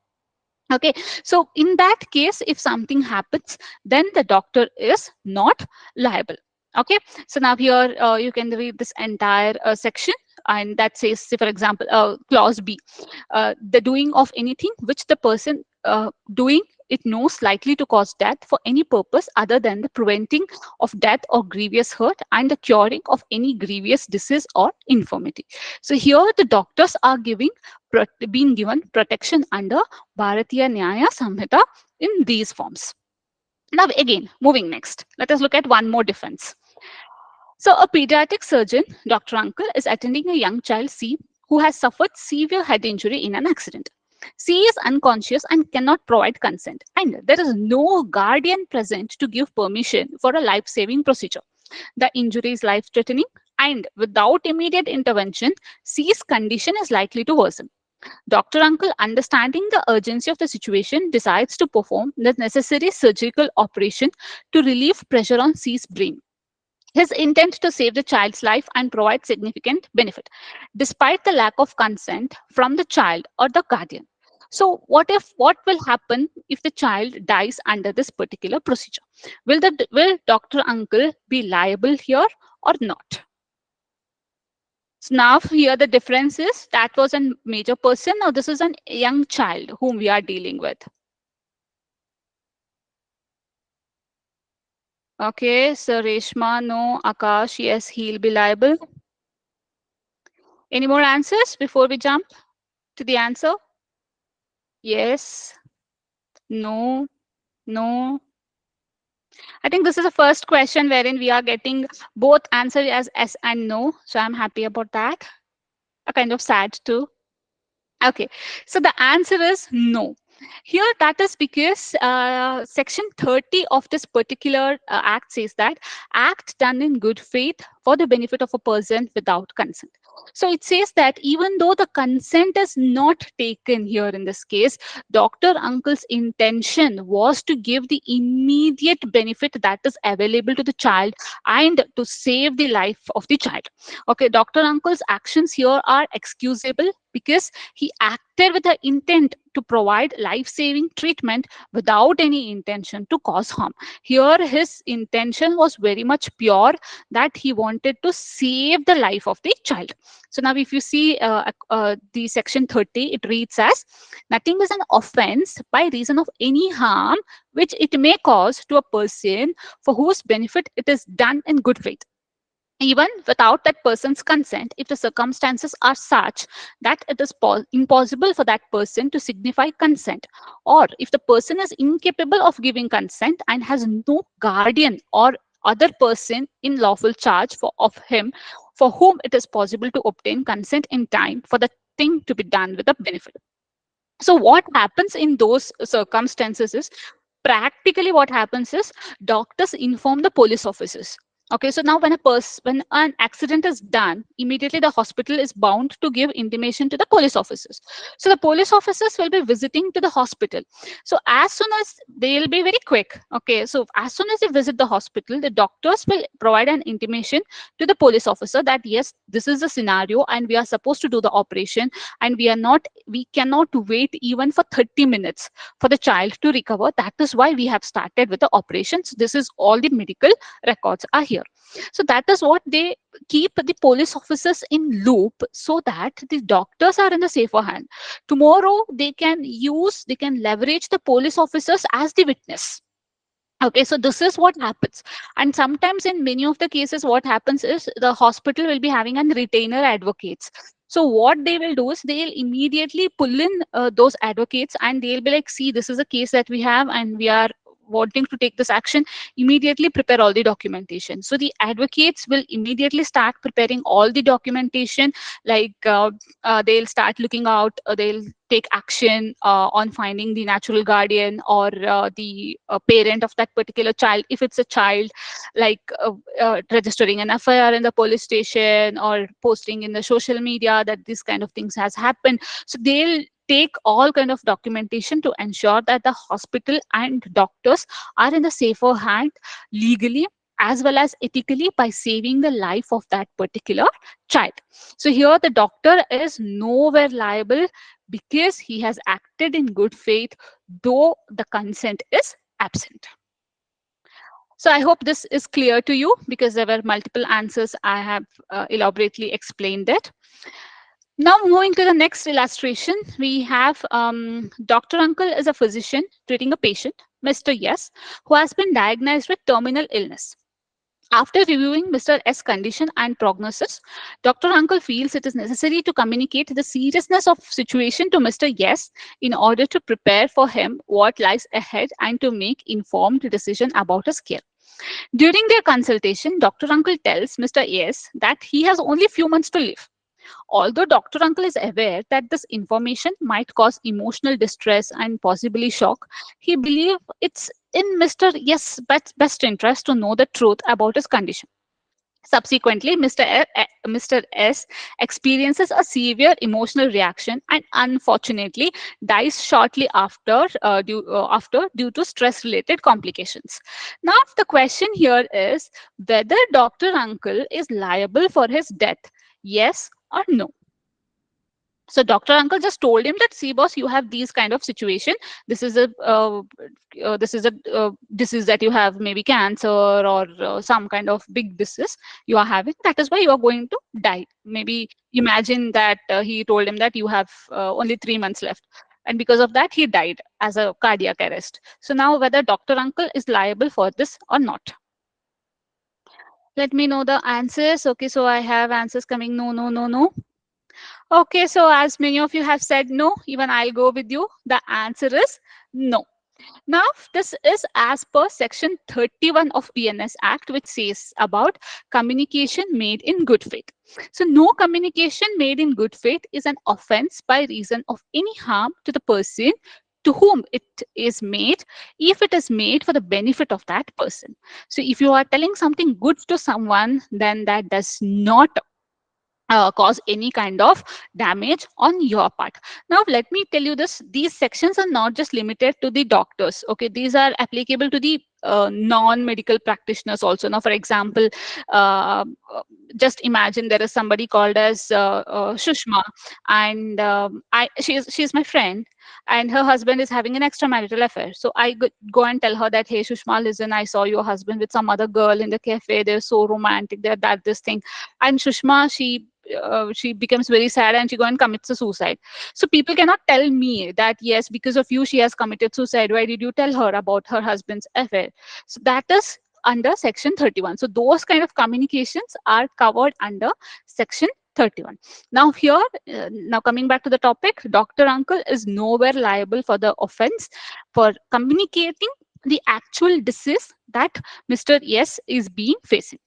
Okay, so in that case, if something happens, then the doctor is not liable. Okay, so now here you can read this entire section, and that says, say for example, clause B, the doing of anything which the person doing it knows likely to cause death for any purpose other than the preventing of death or grievous hurt and the curing of any grievous disease or infirmity. So here the doctors are being given protection under Bharatiya Nyaya Samhitha in these forms. Now again, moving next, let us look at one more defense. So a pediatric surgeon, Dr. Uncle, is attending a young child C who has suffered severe head injury in an accident. C is unconscious and cannot provide consent, and there is no guardian present to give permission for a life-saving procedure. The injury is life-threatening, and without immediate intervention, C's condition is likely to worsen. Dr. Uncle, understanding the urgency of the situation, decides to perform the necessary surgical operation to relieve pressure on C's brain. His intent to save the child's life and provide significant benefit, despite the lack of consent from the child or the guardian. So, what will happen if the child dies under this particular procedure? Will Dr. Uncle be liable here or not? So now here the difference is that was a major person. Now this is a young child whom we are dealing with. Okay, so Reshma, no. Akash, yes, he'll be liable. Any more answers before we jump to the answer? Yes, no, no. I think this is the first question wherein we are getting both answer as yes and no. So I'm happy about that. A kind of sad too. Okay, so the answer is no. Here, that is because section 30 of this particular act says that act done in good faith for the benefit of a person without consent. So it says that even though the consent is not taken here in this case, Dr. Uncle's intention was to give the immediate benefit that is available to the child and to save the life of the child. Okay, Dr. Uncle's actions here are excusable because he acted with the intent to provide life-saving treatment without any intention to cause harm. Here, his intention was very much pure, that he wanted to save the life of the child. So now, if you see the section 30, it reads as nothing is an offense by reason of any harm which it may cause to a person for whose benefit it is done in good faith, even without that person's consent, if the circumstances are such that it is impossible for that person to signify consent, or if the person is incapable of giving consent and has no guardian or other person in lawful charge of him for whom it is possible to obtain consent in time for the thing to be done with a benefit. So what happens in those circumstances is, practically what happens is, doctors inform the police officers. Okay, so now when an accident is done, immediately the hospital is bound to give intimation to the police officers. So the police officers will be visiting to the hospital. So as soon as they'll be very quick, okay, so as soon as they visit the hospital, the doctors will provide an intimation to the police officer that yes, this is the scenario and we are supposed to do the operation, and we cannot wait even for 30 minutes for the child to recover. That is why we have started with the operations. This is all the medical records are here. So that is what they keep the police officers in loop, so that the doctors are in the safer hand. Tomorrow they can leverage the police officers as the witness. Okay, so this is what happens. And sometimes in many of the cases, what happens is the hospital will be having an retainer advocates. So what they will do is they'll immediately pull in those advocates, and they'll be like, see, this is a case that we have and we are wanting to take this action. Immediately prepare all the documentation. So the advocates will immediately start preparing all the documentation, like they'll start looking out, they'll take action on finding the natural guardian or the parent of that particular child, if it's a child, like registering an FIR in the police station or posting in the social media that this kind of things has happened. So they'll take all kind of documentation to ensure that the hospital and doctors are in the safer hand legally as well as ethically, by saving the life of that particular child. So here the doctor is nowhere liable because he has acted in good faith, though the consent is absent. So I hope this is clear to you, because there were multiple answers. I have elaborately explained it. Now moving to the next illustration, we have Dr. Uncle is a physician treating a patient, Mr. Yes, who has been diagnosed with terminal illness. After reviewing Mr. S' condition and prognosis, Dr. Uncle feels it is necessary to communicate the seriousness of situation to Mr. Yes in order to prepare for him what lies ahead and to make informed decision about his care. During their consultation, Dr. Uncle tells Mr. Yes that he has only few months to live. Although Dr. Uncle is aware that this information might cause emotional distress and possibly shock, he believes it's in Mr. Yes' best interest to know the truth about his condition. Subsequently, Mr. S experiences a severe emotional reaction and unfortunately dies shortly after, due to stress-related complications. Now, the question here is whether Dr. Uncle is liable for his death, yes or no. So Dr. Uncle just told him that, see, boss, you have these kind of situation. This is a disease that you have, maybe cancer or some kind of big disease you are having. That is why you are going to die. Maybe imagine that he told him that you have only 3 months left. And because of that, he died as a cardiac arrest. So now whether Dr. Uncle is liable for this or not. Let me know the answers. Okay, so I have answers coming. No, no, no, no. Okay, so as many of you have said no, even I'll go with you. The answer is no. Now, this is as per section 31 of PNS Act, which says about communication made in good faith. So no communication made in good faith is an offense by reason of any harm to the person to whom it is made, if it is made for the benefit of that person. So if you are telling something good to someone, then that does not cause any kind of damage on your part. Now, let me tell you this, these sections are not just limited to the doctors. Okay, these are applicable to the non-medical practitioners also. Now, for example, uh, just imagine there is somebody called as Shushma, and she's my friend, and her husband is having an extramarital affair. So I go and tell her that, hey, Shushma, listen, I saw your husband with some other girl in the cafe. They're so romantic. They're that this thing, and Shushma, she becomes very sad and she go and commits a suicide. So people cannot tell me that yes, because of you she has committed suicide. Why did you tell her about her husband's affair? So that is under section 31. So those kind of communications are covered under section 31. Now here, now coming back to the topic, Dr. Uncle is nowhere liable for the offense for communicating the actual disease that Mr. S is being facing.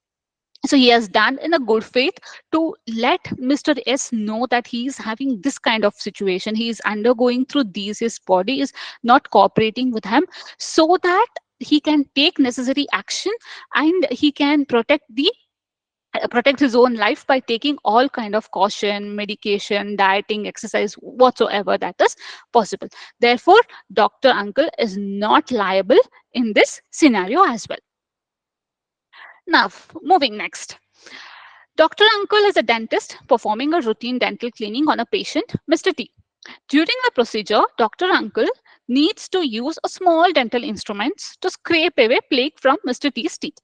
So he has done in a good faith to let Mr. S know that he is having this kind of situation. He is undergoing through these. His body is not cooperating with him, so that he can take necessary action and he can protect his own life by taking all kind of caution, medication, dieting, exercise, whatsoever that is possible. Therefore, Dr. Uncle is not liable in this scenario as well. Now, moving next. Dr. Uncle is a dentist performing a routine dental cleaning on a patient, Mr. T. During the procedure, Dr. Uncle needs to use a small dental instruments to scrape away plaque from Mr. T's teeth.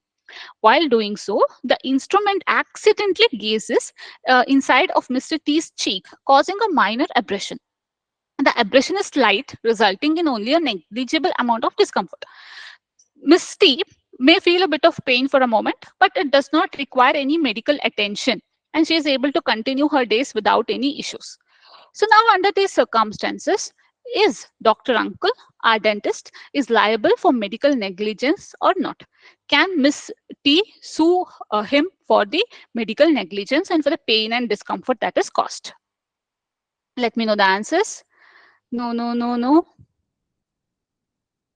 While doing so, the instrument accidentally gazes inside of Mr. T's cheek, causing a minor abrasion. The abrasion is slight, resulting in only a negligible amount of discomfort. Miss T may feel a bit of pain for a moment, but it does not require any medical attention, and she is able to continue her days without any issues. So now, under these circumstances, is Dr. Uncle, our dentist, is liable for medical negligence or not? Can Miss T sue him for the medical negligence and for the pain and discomfort that is caused? Let me know the answers. No, no, no, no.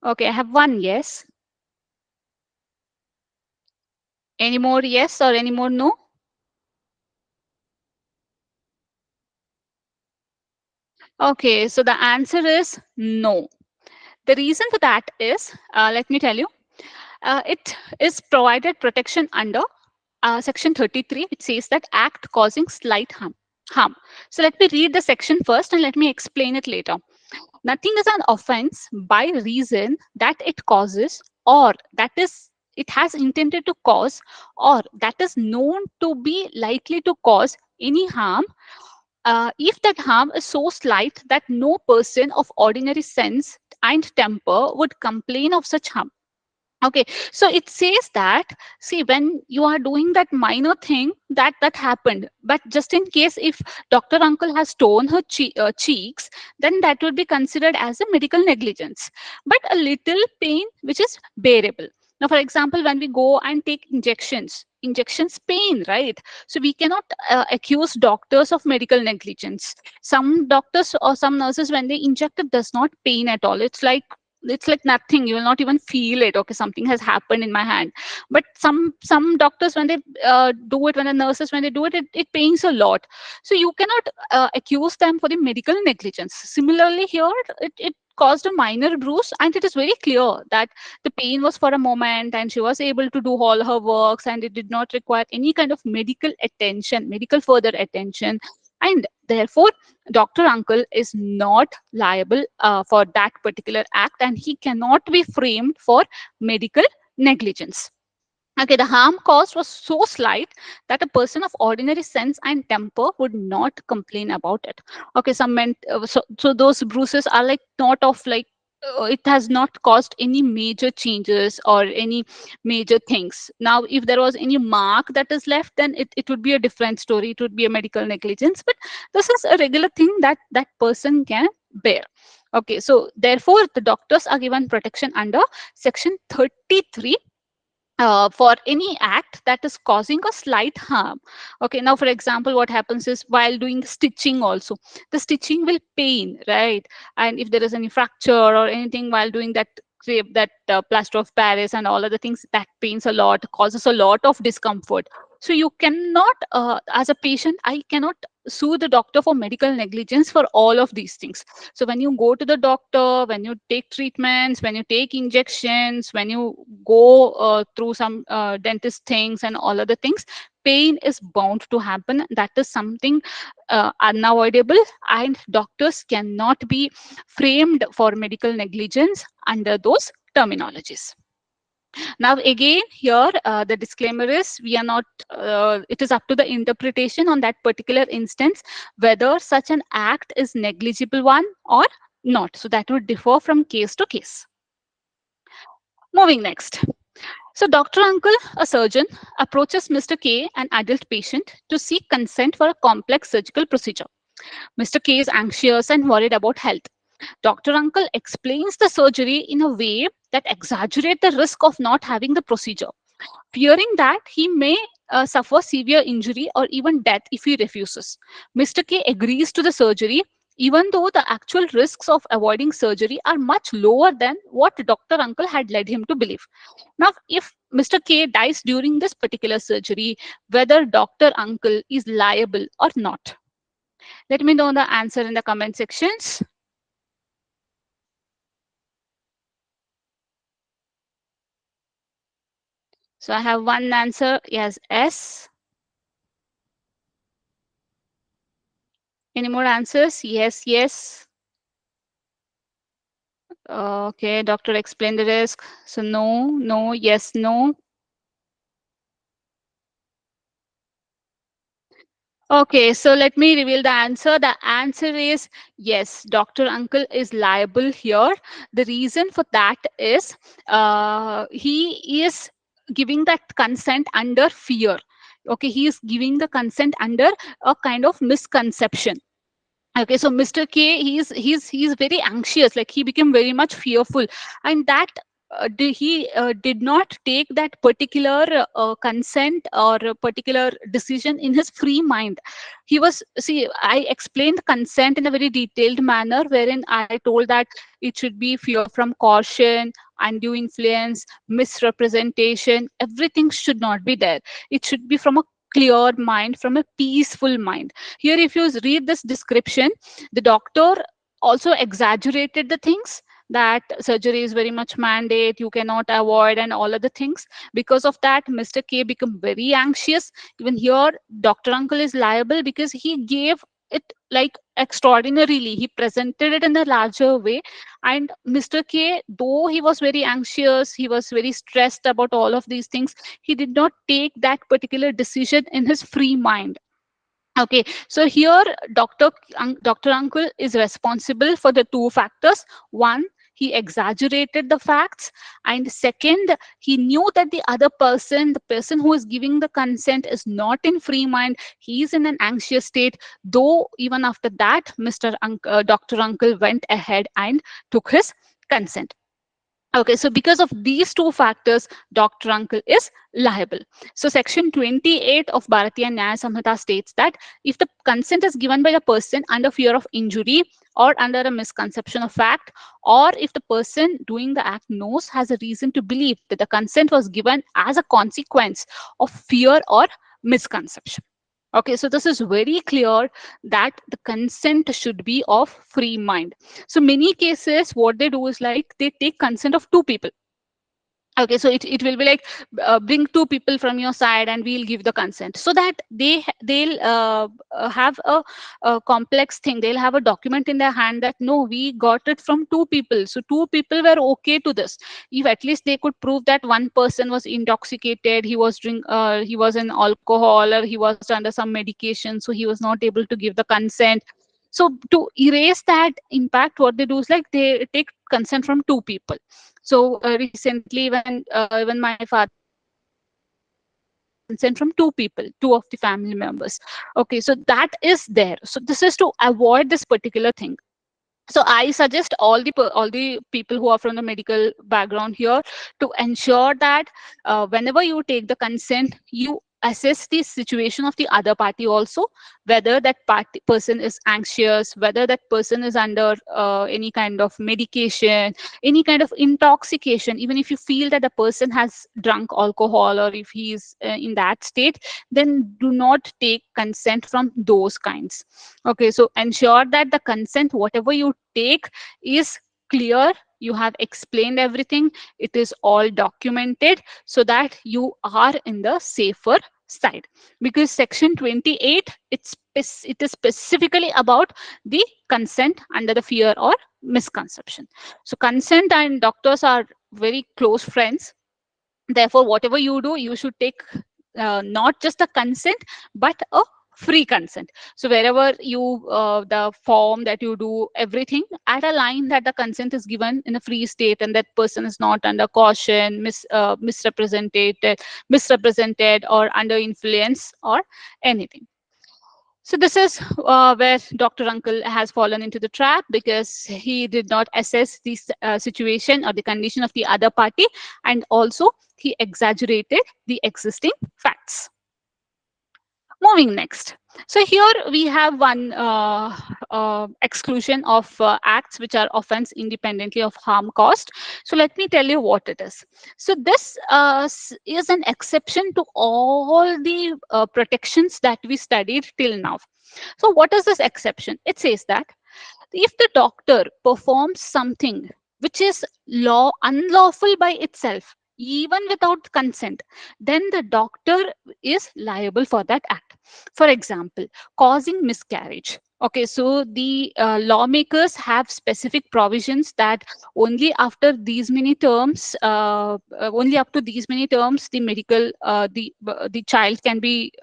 Okay, I have one yes. Any more yes or any more no? Okay, so the answer is no. The reason for that is, let me tell you, it is provided protection under section 33, which says that act causing slight harm. Harm. So let me read the section first and let me explain it later. Nothing is an offense by reason that it causes, or that is it has intended to cause, or that is known to be likely to cause any harm, if that harm is so slight that no person of ordinary sense and temper would complain of such harm. Okay, so it says that, see, when you are doing that minor thing that happened, but just in case if Dr. Uncle has torn her cheeks, then that would be considered as a medical negligence. But a little pain which is bearable. Now, for example, when we go and take injections pain, right? So we cannot accuse doctors of medical negligence. Some doctors or some nurses, when they inject, it does not pain at all. It's like nothing, you will not even feel it. Okay, something has happened in my hand. But some doctors, when they do it, when the nurses, when they do it, it pains a lot. So you cannot accuse them for the medical negligence. Similarly here, it caused a minor bruise, and it is very clear that the pain was for a moment and she was able to do all her works, and it did not require any kind of medical further attention. And therefore, Dr. Uncle is not liable for that particular act, and he cannot be framed for medical negligence. Okay, the harm caused was so slight that a person of ordinary sense and temper would not complain about it. Okay, so those bruises are like not of like, it has not caused any major changes or any major things. Now, if there was any mark that is left, then it would be a different story. It would be a medical negligence. But this is a regular thing that that person can bear. Okay, so therefore, the doctors are given protection under section 33 for any act that is causing a slight harm. Okay, now for example, what happens is while doing stitching also, the stitching will pain, right? And if there is any fracture or anything while doing that, that plaster of Paris and all other things, that pains a lot, causes a lot of discomfort. So you cannot, as a patient, I cannot sue the doctor for medical negligence for all of these things. So when you go to the doctor, when you take treatments, when you take injections, when you go through some dentist things and all other things, pain is bound to happen. That is something unavoidable, and doctors cannot be framed for medical negligence under those terminologies. Now, again, here the disclaimer is we are not, it is up to the interpretation on that particular instance whether such an act is negligible one or not. So that would differ from case to case. Moving next. So, Dr. Uncle, a surgeon, approaches Mr. K, an adult patient, to seek consent for a complex surgical procedure. Mr. K is anxious and worried about health. Dr. Uncle explains the surgery in a way that exaggerates the risk of not having the procedure, fearing that he may suffer severe injury or even death if he refuses. Mr. K agrees to the surgery, even though the actual risks of avoiding surgery are much lower than what Dr. Uncle had led him to believe. Now, if Mr. K dies during this particular surgery, whether Dr. Uncle is liable or not. Let me know the answer in the comment sections. So I have one answer, yes, S. Any more answers? Yes, yes. Okay, doctor explained the risk. So no, no, yes, no. Okay, so let me reveal the answer. The answer is yes, Dr. Uncle is liable here. The reason for that is he is giving that consent under fear. Okay, he is giving the consent under a kind of misconception. Okay, so Mr. K, he's very anxious, like he became very much fearful, and that he did not take that particular consent or a particular decision in his free mind. He was, see, I explained consent in a very detailed manner, wherein I told that it should be fear from caution, undue influence, misrepresentation. Everything should not be there. It should be from a clear mind, from a peaceful mind. Here, if you read this description, the doctor also exaggerated the things, that surgery is very much mandate, you cannot avoid, and all other things. Because of that, Mr. K become very anxious. Even here, Dr. Uncle is liable because he gave it like extraordinarily. He presented it in a larger way. And Mr. K, though he was very anxious, he was very stressed about all of these things, he did not take that particular decision in his free mind. Okay, so here Dr. Uncle is responsible for the two factors. One, he exaggerated the facts, and second, he knew that the other person, the person who is giving the consent, is not in free mind. He is in an anxious state. Though even after that, Dr. Uncle went ahead and took his consent. Okay, so because of these two factors, Dr. Uncle is liable. So section 28 of Bharatiya Nyaya Samhitha states that if the consent is given by the person under fear of injury or under a misconception of fact, or if the person doing the act knows, has a reason to believe that the consent was given as a consequence of fear or misconception. Okay, so this is very clear that the consent should be of free mind. So many cases, what they do is like they take consent of two people. Okay, so it will be like bring two people from your side and we'll give the consent, so that they'll have a complex thing. They'll have a document in their hand that no, we got it from two people, so two people were okay to this. If at least they could prove that one person was intoxicated, he was in alcohol, or he was under some medication, so he was not able to give the consent. So to erase that impact, what they do is like they take consent from two people. So recently, when my father consent from two people, two of the family members. Okay, so that is there. So this is to avoid this particular thing. So I suggest all the people who are from the medical background here to ensure that whenever you take the consent, you assess the situation of the other party also, whether that person is anxious, whether that person is under any kind of medication, any kind of intoxication. Even if you feel that the person has drunk alcohol, or if he is in that state, then do not take consent from those kinds. Okay, so ensure that the consent whatever you take is clear, you have explained everything, it is all documented, so that you are in the safer side. Because section 28, it is specifically about the consent under the fear or misconception. So consent and doctors are very close friends. Therefore, whatever you do, you should take not just a consent, but a free consent. So wherever you the form that you do everything, add a line that the consent is given in a free state, and that person is not under caution, misrepresented, or under influence or anything. So this is where Dr. Uncle has fallen into the trap, because he did not assess the situation or the condition of the other party, and also he exaggerated the existing facts. Moving next. So here we have one exclusion of acts which are offense independently of harm caused. So let me tell you what it is. So this is an exception to all the protections that we studied till now. So what is this exception? It says that if the doctor performs something which is unlawful by itself, even without consent, then the doctor is liable for that act. For example, causing miscarriage. Okay, so the lawmakers have specific provisions that only after these many terms, only up to these many terms, the medical, the child can be,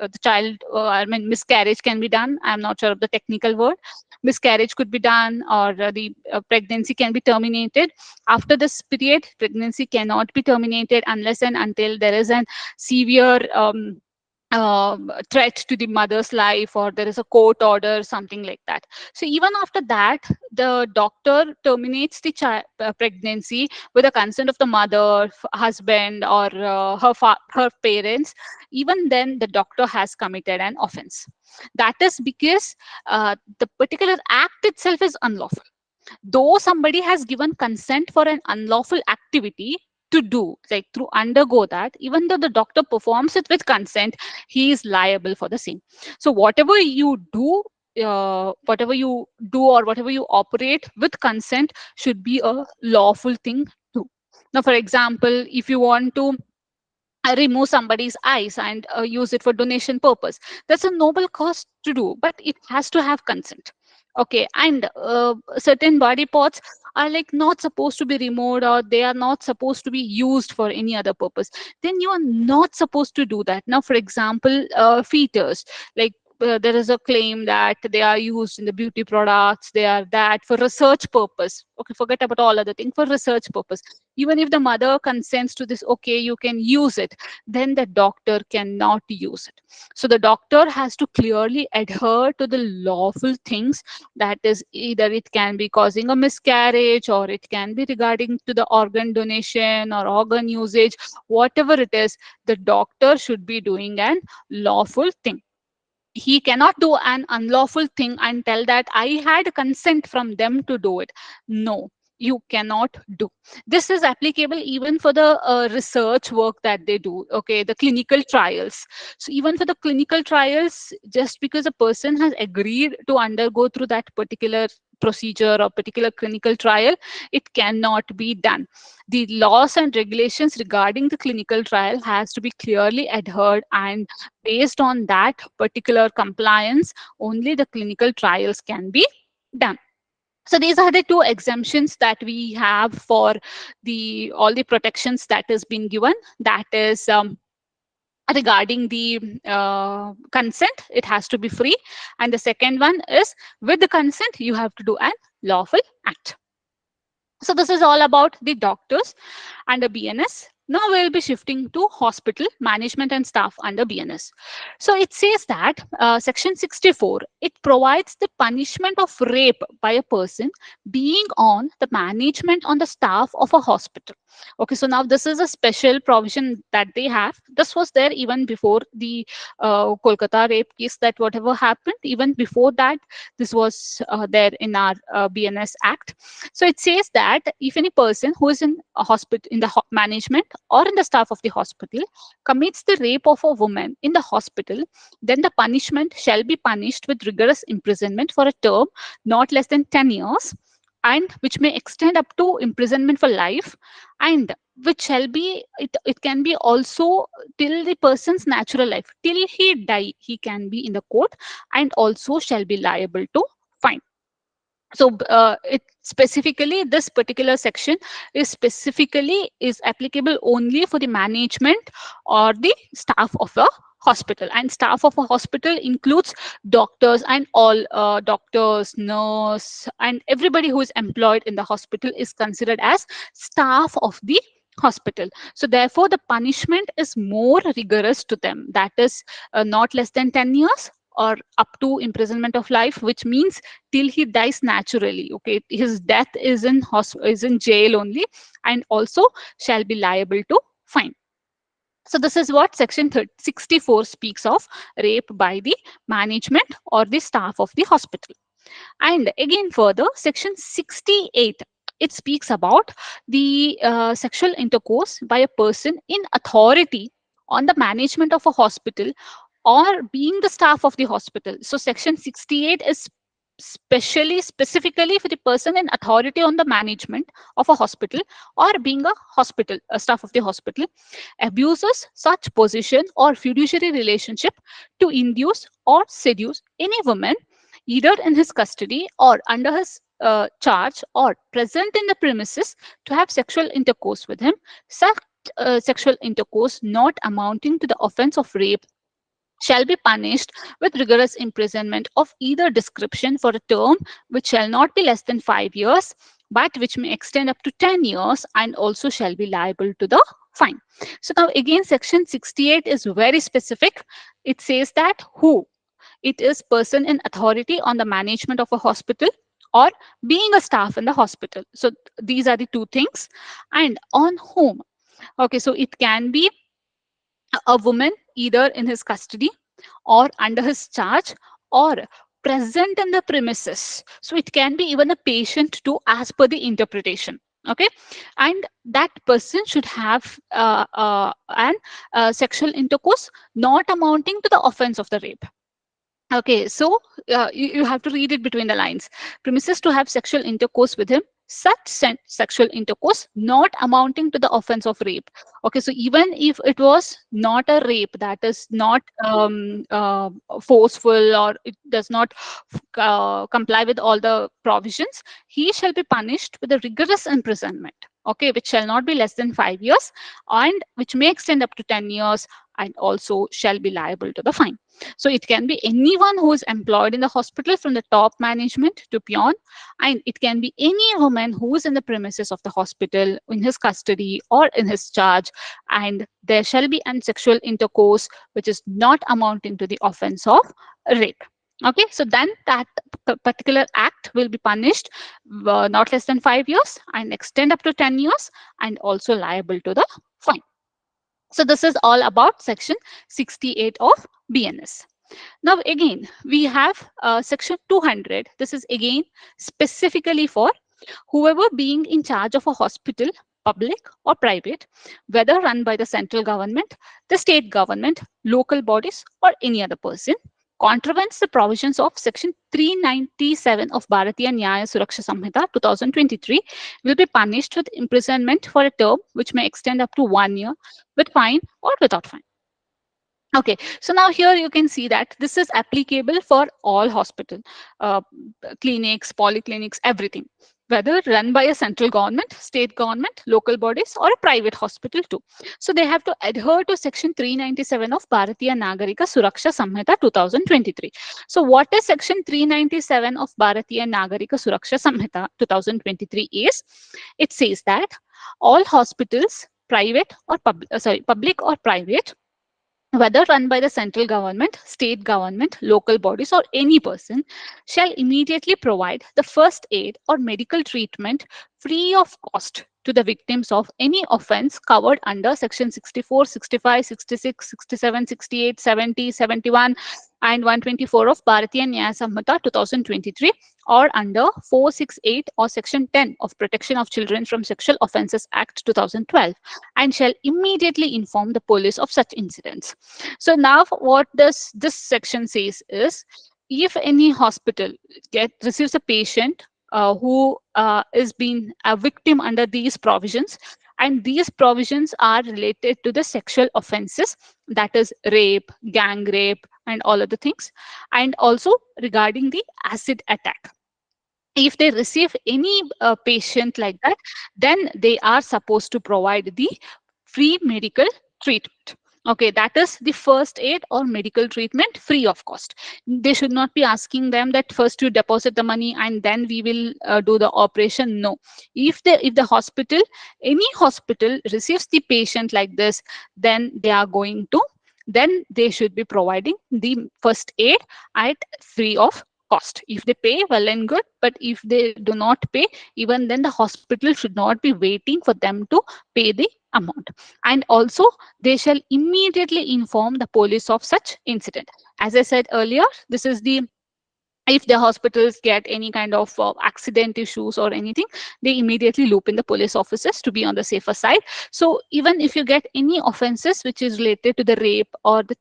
I mean, miscarriage can be done. I'm not sure of the technical word. Miscarriage could be done, or the pregnancy can be terminated. After this period, pregnancy cannot be terminated unless and until there is an severe threat to the mother's life, or there is a court order, something like that. So even after that, the doctor terminates the pregnancy with the consent of the mother, husband, or her parents. Even then, the doctor has committed an offense. That is because the particular act itself is unlawful. Though somebody has given consent for an unlawful activity to do, like to undergo that, even though the doctor performs it with consent, he is liable for the same. So whatever you do, or whatever you operate with consent, should be a lawful thing too. Now, for example, if you want to remove somebody's eyes and use it for donation purpose, that's a noble cause to do, but it has to have consent. Okay, and certain body parts are like not supposed to be removed, or they are not supposed to be used for any other purpose, then you are not supposed to do that. Now, for example, fetus, like there is a claim that they are used in the beauty products, they are that for research purpose. Okay, forget about all other things, for research purpose. Even if the mother consents to this, okay, you can use it, then the doctor cannot use it. So the doctor has to clearly adhere to the lawful things. That is, either it can be causing a miscarriage, or it can be regarding to the organ donation or organ usage. Whatever it is, the doctor should be doing an lawful thing. He cannot do an unlawful thing and tell that I had consent from them to do it. No, you cannot do. This is applicable even for the research work that they do. Okay, the clinical trials. So even for the clinical trials, just because a person has agreed to undergo through that particular procedure or particular clinical trial, it cannot be done. The laws and regulations regarding the clinical trial has to be clearly adhered, and based on that particular compliance, only the clinical trials can be done. So these are the two exemptions that we have for the all the protections that has been given. That is regarding the consent, it has to be free, and the second one is with the consent you have to do an lawful act. So this is all about the doctors and the BNS. Now we'll be shifting to hospital management and staff under BNS. So it says that section 64, it provides the punishment of rape by a person being on the management on the staff of a hospital. Okay, so now this is a special provision that they have. This was there even before the Kolkata rape case, that whatever happened, even before that, this was there in our BNS Act. So it says that if any person who is in a hospital, in the management or in the staff of the hospital, commits the rape of a woman in the hospital, then the punishment shall be punished with rigorous imprisonment for a term not less than 10 years, and which may extend up to imprisonment for life, and which shall be, it can be also till the person's natural life, till he die, he can be in the court, and also shall be liable to fine. So it specifically, this particular section is specifically is applicable only for the management or the staff of a hospital, and staff of a hospital includes doctors and all doctors, nurse, and everybody who is employed in the hospital is considered as staff of the hospital. So therefore the punishment is more rigorous to them, that is not less than 10 years or up to imprisonment of life, which means till he dies naturally. Okay, his death is in is in jail only, and also shall be liable to fine. So this is what section 64 speaks of, rape by the management or the staff of the hospital. And again further, section 68, it speaks about the sexual intercourse by a person in authority on the management of a hospital or being the staff of the hospital. So section 68 is specifically for the person in authority on the management of a hospital or being a staff of the hospital, abuses such position or fiduciary relationship to induce or seduce any woman either in his custody or under his charge or present in the premises to have sexual intercourse with him, such sexual intercourse not amounting to the offense of rape shall be punished with rigorous imprisonment of either description for a term which shall not be less than 5 years, but which may extend up to 10 years, and also shall be liable to the fine. So now again, section 68 is very specific. It says that who it is, person in authority on the management of a hospital or being a staff in the hospital. So these are the two things. And on whom. Okay, so it can be a woman either in his custody or under his charge or present in the premises. So it can be even a patient too, as per the interpretation. Okay, and that person should have an sexual intercourse not amounting to the offense of the rape. Okay, so you have to read it between the lines. Premises to have sexual intercourse with him, such sexual intercourse not amounting to the offense of rape. Okay, so even if it was not a rape, that is not forceful, or it does not comply with all the provisions, he shall be punished with a rigorous imprisonment. Okay, which shall not be less than 5 years, and which may extend up to 10 years, and also shall be liable to the fine. So it can be anyone who is employed in the hospital from the top management to peon, and it can be any woman who is in the premises of the hospital in his custody or in his charge, and there shall be an sexual intercourse which is not amounting to the offense of rape. Okay, so then that particular act will be punished not less than 5 years and extend up to 10 years, and also liable to the fine. So this is all about section 68 of BNS. Now again, we have section 200. This is again specifically for whoever being in charge of a hospital, public or private, whether run by the central government, the state government, local bodies, or any other person, contravenes the provisions of section 397 of Bharatiya Nyaya Samhitha 2023, will be punished with imprisonment for a term which may extend up to 1 year, with fine or without fine. Okay, so now here you can see that this is applicable for all hospital, uh, clinics, polyclinics, everything, whether run by a central government, state government, local bodies, or a private hospital too. So they have to adhere to section 397 of Bharatiya Nagarika Suraksha Samhita 2023. So what is section 397 of Bharatiya Nagarika Suraksha Samhita 2023 is, it says that all hospitals private or public or private, whether run by the central government, state government, local bodies, or any person, shall immediately provide the first aid or medical treatment free of cost to the victims of any offense covered under section 64, 65, 66, 67, 68, 70, 71, and 124 of Bharatiya Nyaya Samhitha 2023, or under 468 or section 10 of Protection of Children from Sexual Offences Act 2012, and shall immediately inform the police of such incidents. So now what does this section says is, if any hospital receives a patient who is being a victim under these provisions, and these provisions are related to the sexual offenses, that is rape, gang rape, and all other things, and also regarding the acid attack, if they receive any patient like that, then they are supposed to provide the free medical treatment. Okay, that is the first aid or medical treatment free of cost. They should not be asking them that first you deposit the money and then we will do the operation. No, if the hospital, any hospital receives the patient like this, then they should be providing the first aid at free of cost. If they pay, well and good, but if they do not pay, even then the hospital should not be waiting for them to pay the amount. And also, they shall immediately inform the police of such incident. As I said earlier, this is the, if the hospitals get any kind of accident issues or anything, they immediately loop in the police officers to be on the safer side. So even if you get any offenses which is related to the rape or the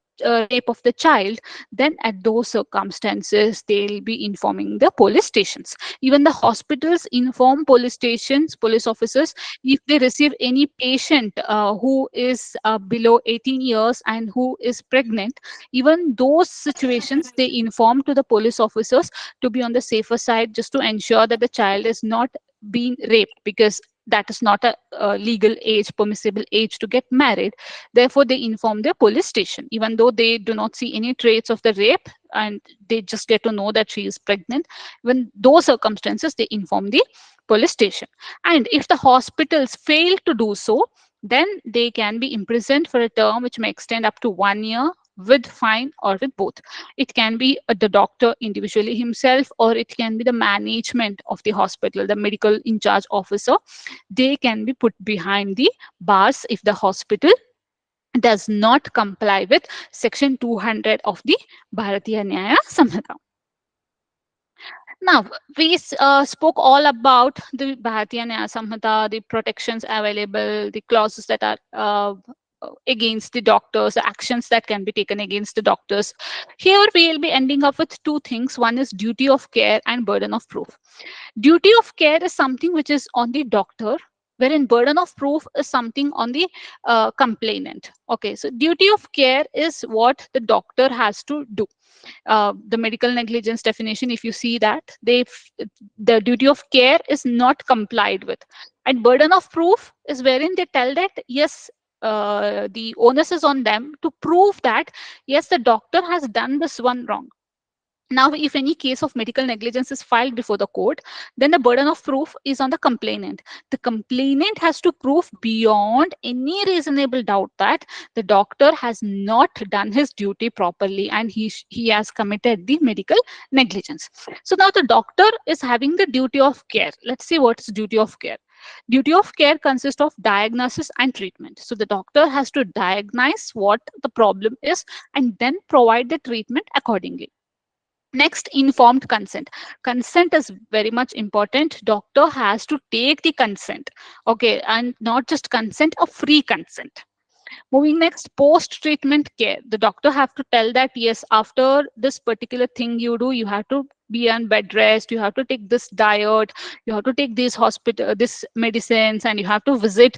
rape of the child, then at those circumstances they'll be informing the police stations. Even the hospitals inform police stations, police officers, if they receive any patient who is below 18 years and who is pregnant. Even those situations they inform to the police officers to be on the safer side, just to ensure that the child is not being raped, because that is not a legal age, permissible age to get married. Therefore they inform their police station, even though they do not see any traits of the rape and they just get to know that she is pregnant. When those circumstances, they inform the police station. And if the hospitals fail to do so, then they can be imprisoned for a term which may extend up to 1 year, with fine or with both. It can be the doctor individually himself, or it can be the management of the hospital, the medical in charge officer. They can be put behind the bars if the hospital does not comply with section 200 of the Bharatiya Nyaya Samhitha. Now, we spoke all about the Bharatiya Nyaya Samhita, the protections available, the clauses that are against the doctors, the actions that can be taken against the doctors. Here, we will be ending up with two things. One is duty of care and burden of proof. Duty of care is something which is on the doctor, wherein burden of proof is something on the complainant. Okay, so duty of care is what the doctor has to do. The medical negligence definition, if you see that, the duty of care is not complied with. And burden of proof is wherein they tell that yes, the onus is on them to prove that yes, the doctor has done this one wrong. Now, if any case of medical negligence is filed before the court, then the burden of proof is on the complainant. The complainant has to prove beyond any reasonable doubt that the doctor has not done his duty properly and he has committed the medical negligence. So now the doctor is having the duty of care. Let's see what is duty of care. Duty of care consists of diagnosis and treatment. So the doctor has to diagnose what the problem is and then provide the treatment accordingly. Next, informed consent. Consent is very much important. Doctor has to take the consent. Okay, and not just consent, a free consent. Moving next, post treatment care. The doctor have to tell that yes, after this particular thing you do, you have to be on bed rest, you have to take this diet, you have to take these this medicines, and you have to visit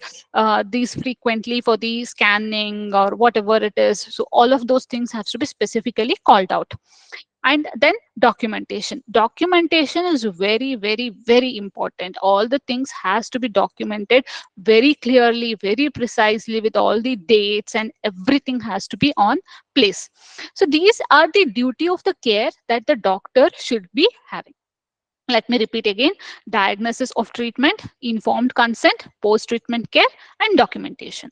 these frequently for the scanning or whatever it is. So all of those things have to be specifically called out. And then documentation is very, very, very important. All the things has to be documented very clearly, very precisely, with all the dates, and everything has to be on place. So these are the duty of the care that the doctor should be having. Let me repeat again: diagnosis of treatment, informed consent, post treatment care, and documentation.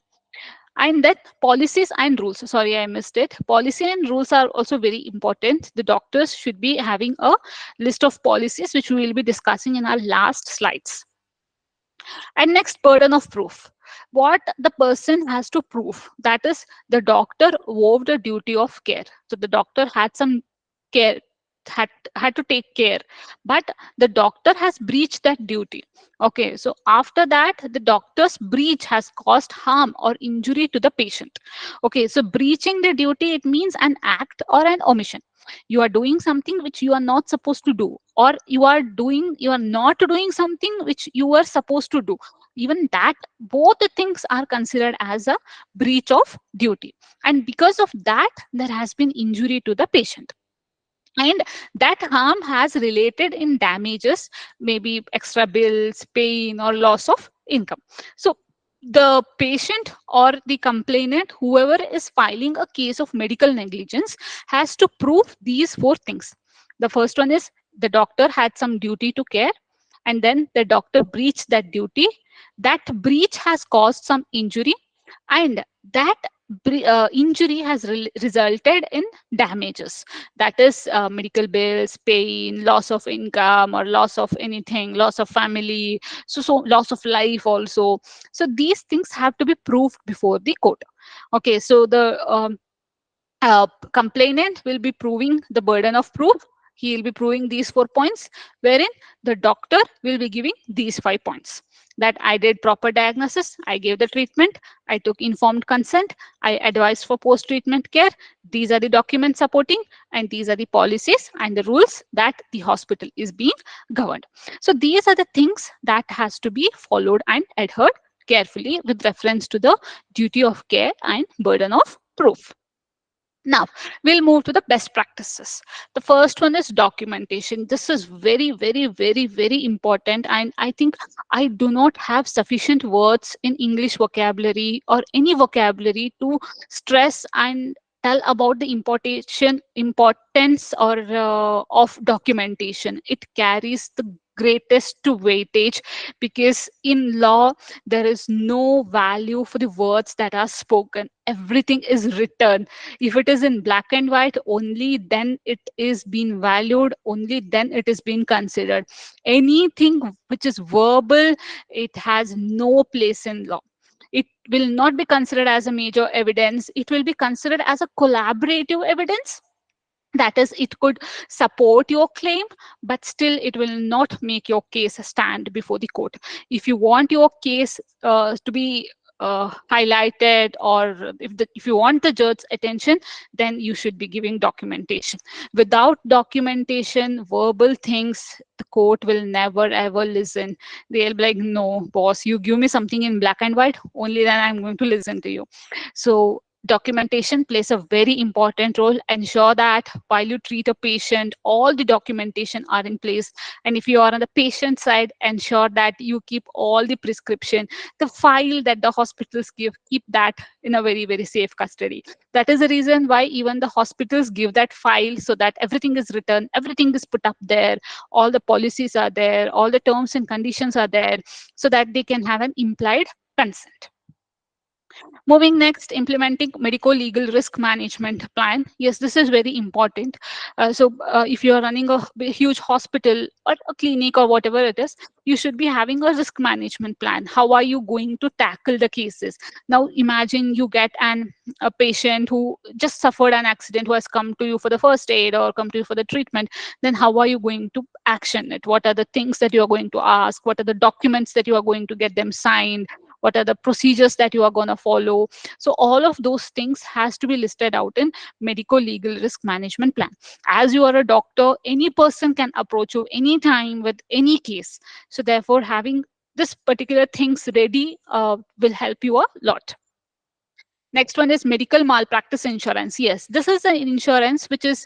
And then policies and rules. Sorry, I missed it. Policy and rules are also very important. The doctors should be having a list of policies, which we will be discussing in our last slides. And next, burden of proof. What the person has to prove, that is, the doctor owed a duty of care. So the doctor had some care, had to take care, but the doctor has breached that duty. Okay, so after that, the doctor's breach has caused harm or injury to the patient. Okay, so breaching the duty, it means an act or an omission. You are doing something which you are not supposed to do, or you are not doing something which you were supposed to do. Even that, both the things are considered as a breach of duty, and because of that there has been injury to the patient, and that harm has related in damages, maybe extra bills, pain, or loss of income. So the patient or the complainant, whoever is filing a case of medical negligence, has to prove these four things. The first one is the doctor had some duty to care, and then the doctor breached that duty. That breach has caused some injury, and that injury has resulted in damages, that is, medical bills, pain, loss of income, or loss of anything, loss of family, so loss of life also. So these things have to be proved before the court. Okay, so the complainant will be proving the burden of proof. He will be proving these 4 points, wherein the doctor will be giving these 5 points: that I did proper diagnosis, I gave the treatment, I took informed consent, I advised for post treatment care. These are the documents supporting, and these are the policies and the rules that the hospital is being governed. So these are the things that has to be followed and adhered carefully with reference to the duty of care and burden of proof. Now, we'll move to the best practices. The first one is documentation. This is very, very, very, very important. And I think I do not have sufficient words in English vocabulary or any vocabulary to stress and tell about the importance or of documentation. It carries the greatest weightage, because in law there is no value for the words that are spoken. Everything is written. If it is in black and white, only then it is being valued, only then it is being considered. Anything which is verbal, it has no place in law. It will not be considered as a major evidence, it will be considered as a collaborative evidence. That is, it could support your claim, but still it will not make your case stand before the court. If you want your case to be highlighted, or if you want the judge's attention, then you should be giving documentation. Without documentation, verbal things, the court will never ever listen. They'll be like, no boss, you give me something in black and white, only then I'm going to listen to you. So documentation plays a very important role. Ensure that while you treat a patient, all the documentation are in place. And if you are on the patient side, ensure that you keep all the prescription, the file that the hospitals give, keep that in a very, very safe custody. That is the reason why even the hospitals give that file, so that everything is written, everything is put up there, all the policies are there, all the terms and conditions are there, so that they can have an implied consent. Moving next, implementing medical legal risk management plan. Yes, this is very important. If you are running a huge hospital or a clinic or whatever it is, you should be having a risk management plan. How are you going to tackle the cases? Now, imagine you get a patient who just suffered an accident, who has come to you for the first aid or come to you for the treatment. Then how are you going to action it? What are the things that you are going to ask? What are the documents that you are going to get them signed? What are the procedures that you are going to follow? So all of those things has to be listed out in medical legal risk management plan. As you are a doctor, any person can approach you anytime with any case. So therefore, having this particular things ready will help you a lot. Next one is medical malpractice insurance. Yes, this is an insurance which is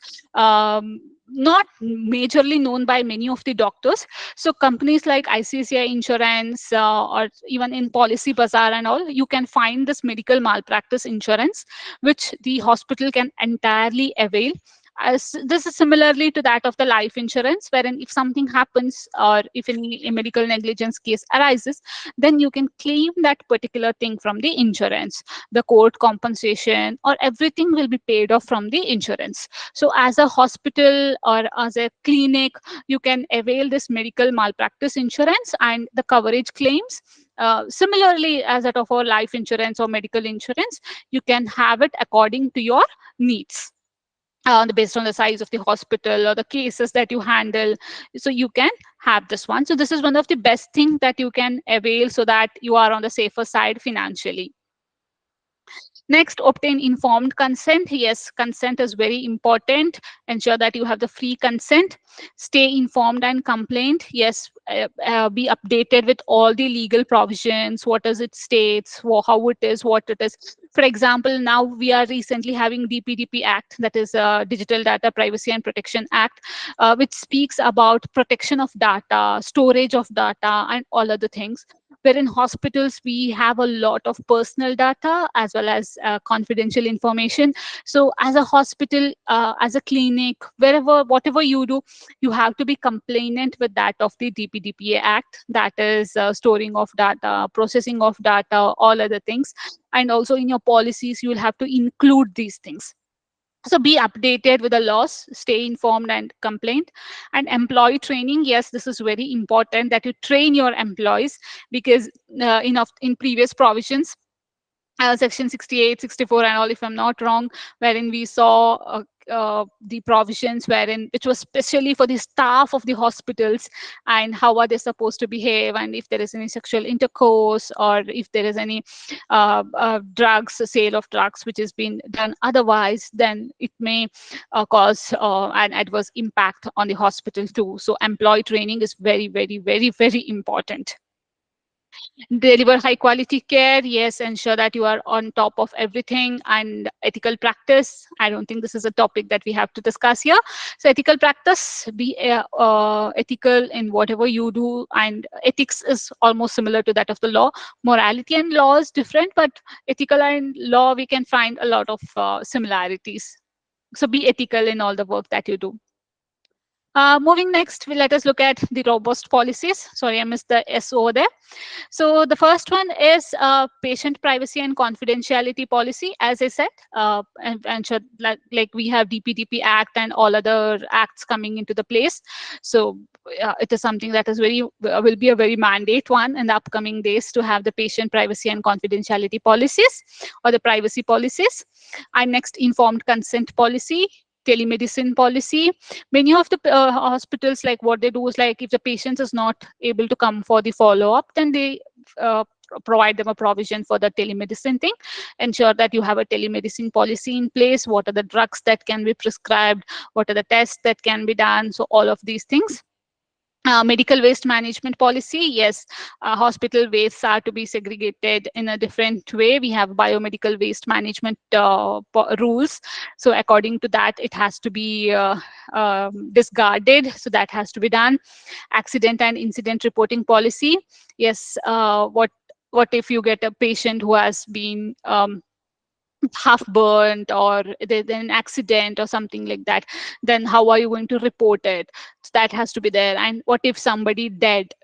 not majorly known by many of the doctors. So companies like ICICI Insurance, or even in Policy Bazaar and all, you can find this medical malpractice insurance, which the hospital can entirely avail. As this is similarly to that of the life insurance, wherein if something happens or if any a medical negligence case arises, then you can claim that particular thing from the insurance. The court compensation or everything will be paid off from the insurance. So as a hospital or as a clinic, you can avail this medical malpractice insurance, and the coverage claims, similarly as that of our life insurance or medical insurance, you can have it according to your needs, based on the size of the hospital or the cases that you handle. So you can have this one. So this is one of the best thing that you can avail so that you are on the safer side financially. Next, obtain informed consent. Yes, consent is very important. Ensure that you have the free consent. Stay informed and complaint. Yes, be updated with all the legal provisions. What does it states? How it is? What it is? For example, now we are recently having DPDP Act, that is Digital Data Privacy and Protection Act, which speaks about protection of data, storage of data, and all other things. Where in hospitals we have a lot of personal data as well as confidential information. So as a hospital, as a clinic, wherever, whatever you do, you have to be compliant with that of the DPDPA Act, that is storing of data, processing of data, all other things. And also in your policies you will have to include these things. So be updated with the laws, stay informed and complaint. And employee training, yes, this is very important that you train your employees, because in previous provisions, section 68, 64, and all, if I'm not wrong, wherein we saw the provisions wherein which was specially for the staff of the hospitals, and how are they supposed to behave, and if there is any sexual intercourse, or if there is any drugs, sale of drugs which has been done otherwise, then it may cause an adverse impact on the hospital too. So employee training is very, very, very, very important. Deliver high quality care, yes, ensure that you are on top of everything. And ethical practice, I don't think this is a topic that we have to discuss here. So ethical practice, be ethical in whatever you do, and ethics is almost similar to that of the law. Morality and law is different, but ethical and law, we can find a lot of similarities. So be ethical in all the work that you do. Moving next, let us look at the robust policies. Sorry, I missed the S over there. So the first one is patient privacy and confidentiality policy. As I said, and should, like we have DPDP Act and all other acts coming into the place. So it is something that is will be a very mandate one in the upcoming days, to have the patient privacy and confidentiality policies, or the privacy policies. And next, informed consent policy, telemedicine policy. Many of the hospitals, like what they do is, like if the patient is not able to come for the follow-up, then they provide them a provision for the telemedicine thing. Ensure that you have a telemedicine policy in place. What are the drugs that can be prescribed? What are the tests that can be done? So all of these things. Medical waste management policy, yes, hospital wastes are to be segregated in a different way. We have biomedical waste management rules. So according to that, it has to be discarded. So that has to be done. Accident and incident reporting policy, yes, what if you get a patient who has been half burnt, or there's an accident or something like that, then how are you going to report it? So that has to be there. And what if somebody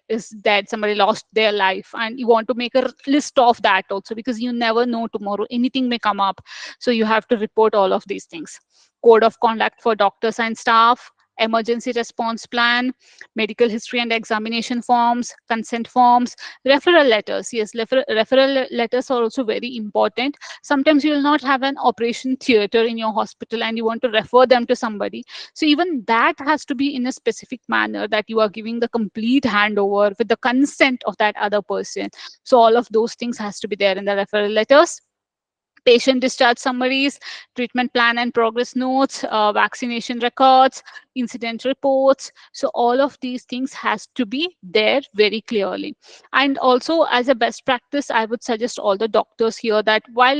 is dead, somebody lost their life, and you want to make a list of that also, because you never know, tomorrow anything may come up. So you have to report all of these things. Code of conduct for doctors and staff, emergency response plan, medical history and examination forms, consent forms, referral letters. Yes, referral letters are also very important. Sometimes you will not have an operation theater in your hospital and you want to refer them to somebody. So even that has to be in a specific manner, that you are giving the complete handover with the consent of that other person. So all of those things has to be there in the referral letters. Patient discharge summaries, treatment plan and progress notes, vaccination records, incident reports. So all of these things has to be there very clearly. And also, as a best practice, I would suggest all the doctors here that while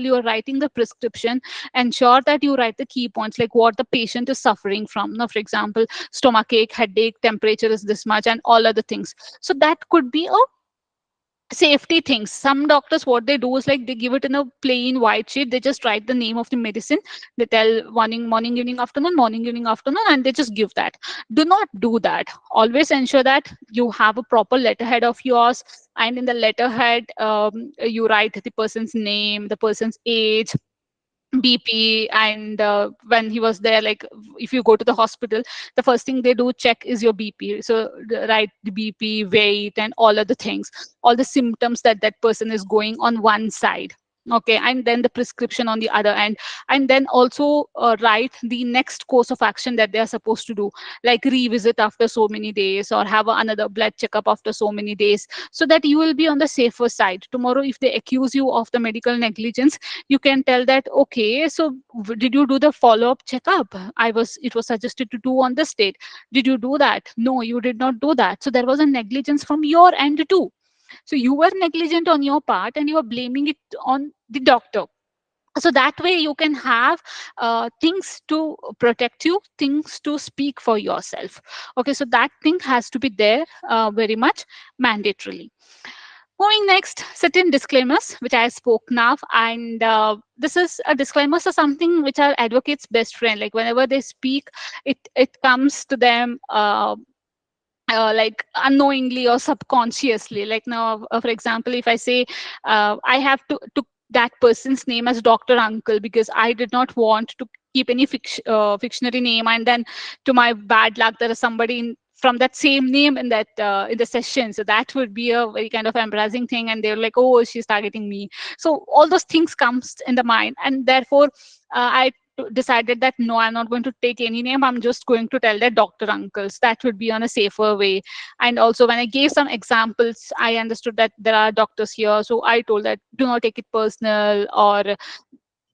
you are writing the prescription, ensure that you write the key points, like what the patient is suffering from. Now, for example, stomachache, headache, temperature is this much, and all other things. So that could be a Safety things. Some doctors, what they do is like they give it in a plain white sheet. They just write the name of the medicine. They tell morning, evening, afternoon, morning, evening, afternoon, and they just give that. Do not do that. Always ensure that you have a proper letterhead of yours, and in the letterhead, you write the person's name, the person's age, BP, and when he was there, like if you go to the hospital, the first thing they do check is your BP. So write the BP, weight, and all other things, all the symptoms that that person is going on one side. Okay, and then the prescription on the other end, and then also write the next course of action that they are supposed to do, like revisit after so many days or have another blood checkup after so many days, so that you will be on the safer side. Tomorrow, if they accuse you of the medical negligence, you can tell that, okay, so did you do the follow up checkup? It was suggested to do on this date. Did you do that? No, you did not do that. So there was a negligence from your end too. So you were negligent on your part and you are blaming it on the doctor. So that way you can have things to protect you, things to speak for yourself. Okay, so that thing has to be there, very much mandatorily. Moving next, certain disclaimers, which I spoke now, and this is a disclaimers are something which are advocates' best friend. Like whenever they speak, it comes to them. Like unknowingly or subconsciously, like now, for example, if I say I have to took that person's name as Dr. Uncle because I did not want to keep any fictionary name, and then to my bad luck there is somebody from that same name in the session, so that would be a very kind of embarrassing thing, and they're like, oh, she's targeting me. So all those things comes in the mind, and therefore I decided that no, I'm not going to take any name, I'm just going to tell that Dr. Uncles. That would be on a safer way. And also when I gave some examples, I understood that there are doctors here, so I told that do not take it personal, or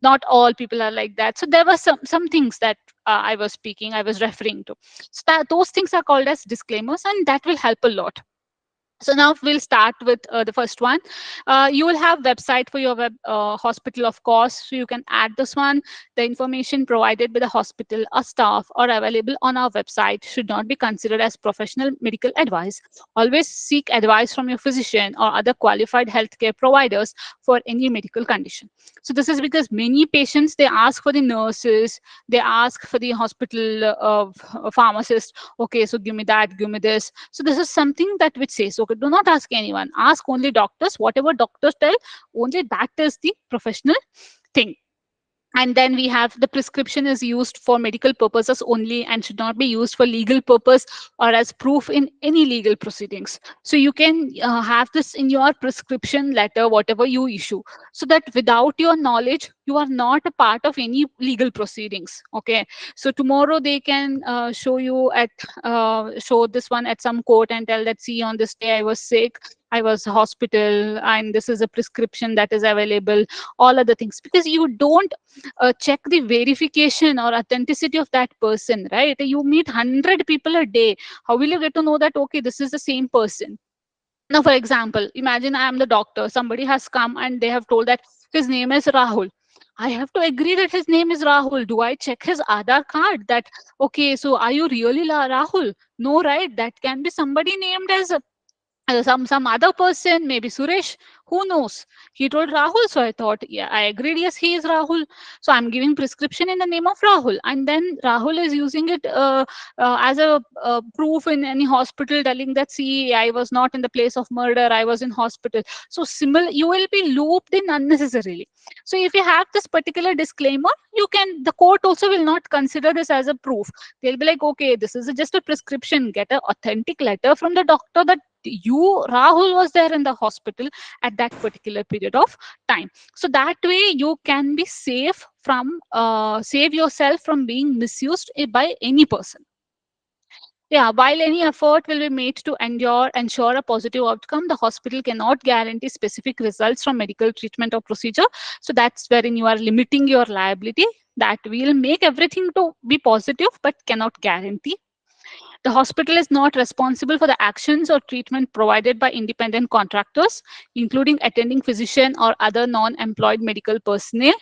not all people are like that. So there were some things that I was referring to. So that, those things are called as disclaimers, and that will help a lot. So now we'll start with the first one. You will have website for your hospital, of course. So you can add this one. The information provided by the hospital or staff or available on our website should not be considered as professional medical advice. Always seek advice from your physician or other qualified healthcare providers for any medical condition. So this is because many patients, they ask for the nurses, they ask for the hospital pharmacist. Okay, so give me that, give me this. So this is something that which says, okay, do not ask anyone, ask only doctors. Whatever doctors tell, only that is the professional thing. And then we have the prescription is used for medical purposes only and should not be used for legal purpose or as proof in any legal proceedings. So you can have this in your prescription letter, whatever you issue, so that without your knowledge you are not a part of any legal proceedings. Okay, so tomorrow they can show you at show this one at some court and tell that, see, on this day I was sick, I was hospital, and this is a prescription that is available, all other things, because you don't check the verification or authenticity of that person, right? You meet 100 people a day. How will you get to know that, okay, this is the same person? Now, for example, imagine I am the doctor. Somebody has come and they have told that his name is Rahul. I have to agree that his name is Rahul. Do I check his Aadhaar card that, okay, so are you really Rahul? No, right? That can be somebody named as some other person, maybe Suresh. Who knows? He told Rahul, so I thought, yeah, I agreed, yes, he is Rahul. So I'm giving prescription in the name of Rahul, and then Rahul is using it as a proof in any hospital, telling that, see, I was not in the place of murder, I was in hospital. So similar, you will be looped in unnecessarily. So if you have this particular disclaimer, you can, the court also will not consider this as a proof. They'll be like, okay, this is just a prescription, get an authentic letter from the doctor that you, Rahul, was there in the hospital at that particular period of time. So that way you can be safe from save yourself from being misused by any person. Yeah, while any effort will be made to ensure a positive outcome, the hospital cannot guarantee specific results from medical treatment or procedure. So that's wherein you are limiting your liability, that will make everything to be positive but cannot guarantee. The hospital is not responsible for the actions or treatment provided by independent contractors, including attending physician or other non-employed medical personnel.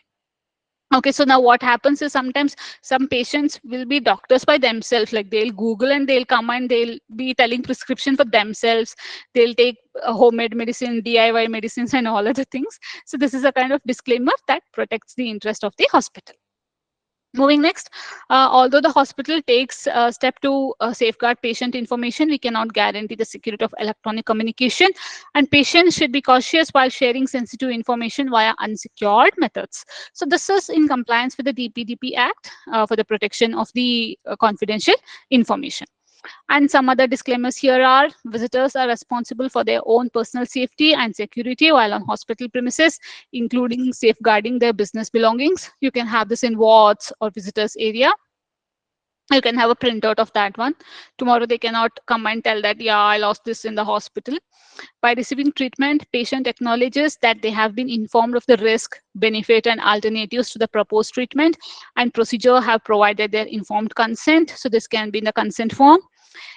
Okay, so now what happens is sometimes some patients will be doctors by themselves, like they'll Google and they'll come and they'll be telling prescription for themselves. They'll take homemade medicine, DIY medicines, and all other things. So this is a kind of disclaimer that protects the interest of the hospital. Moving next, although the hospital takes a step to safeguard patient information, we cannot guarantee the security of electronic communication, and patients should be cautious while sharing sensitive information via unsecured methods. So this is in compliance with the DPDP Act for the protection of the confidential information. And some other disclaimers here are: visitors are responsible for their own personal safety and security while on hospital premises, including safeguarding their business belongings. You can have this in wards or visitors area. You can have a printout of that one. Tomorrow they cannot come and tell that, yeah, I lost this in the hospital. By receiving treatment, patient acknowledges that they have been informed of the risk, benefit, and alternatives to the proposed treatment, and procedure have provided their informed consent. So this can be in the consent form.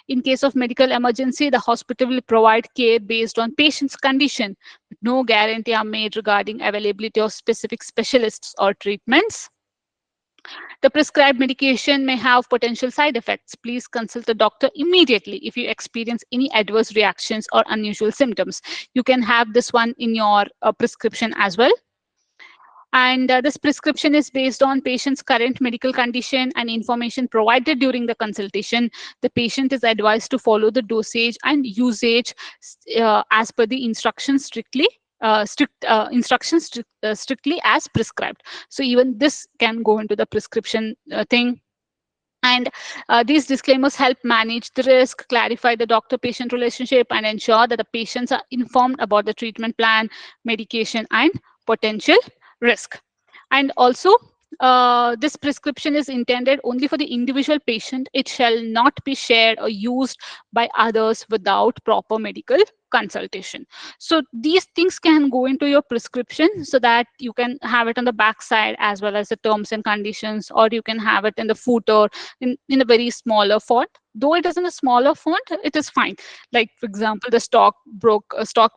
In case of medical emergency, the hospital will provide care based on patient's condition. No guarantee are made regarding availability of specific specialists or treatments. The prescribed medication may have potential side effects. Please consult the doctor immediately if you experience any adverse reactions or unusual symptoms. You can have this one in your prescription as well. And this prescription is based on patient's current medical condition and information provided during the consultation. The patient is advised to follow the dosage and usage as per the instructions strictly as prescribed. So even this can go into the prescription thing. And these disclaimers help manage the risk, clarify the doctor patient relationship, and ensure that the patients are informed about the treatment plan, medication, and potential risk. And also, this prescription is intended only for the individual patient. It shall not be shared or used by others without proper medical consultation. So these things can go into your prescription so that you can have it on the back side as well as the terms and conditions, or you can have it in the footer in a very smaller font. Though it is in a smaller font, it is fine. Like for example, the stock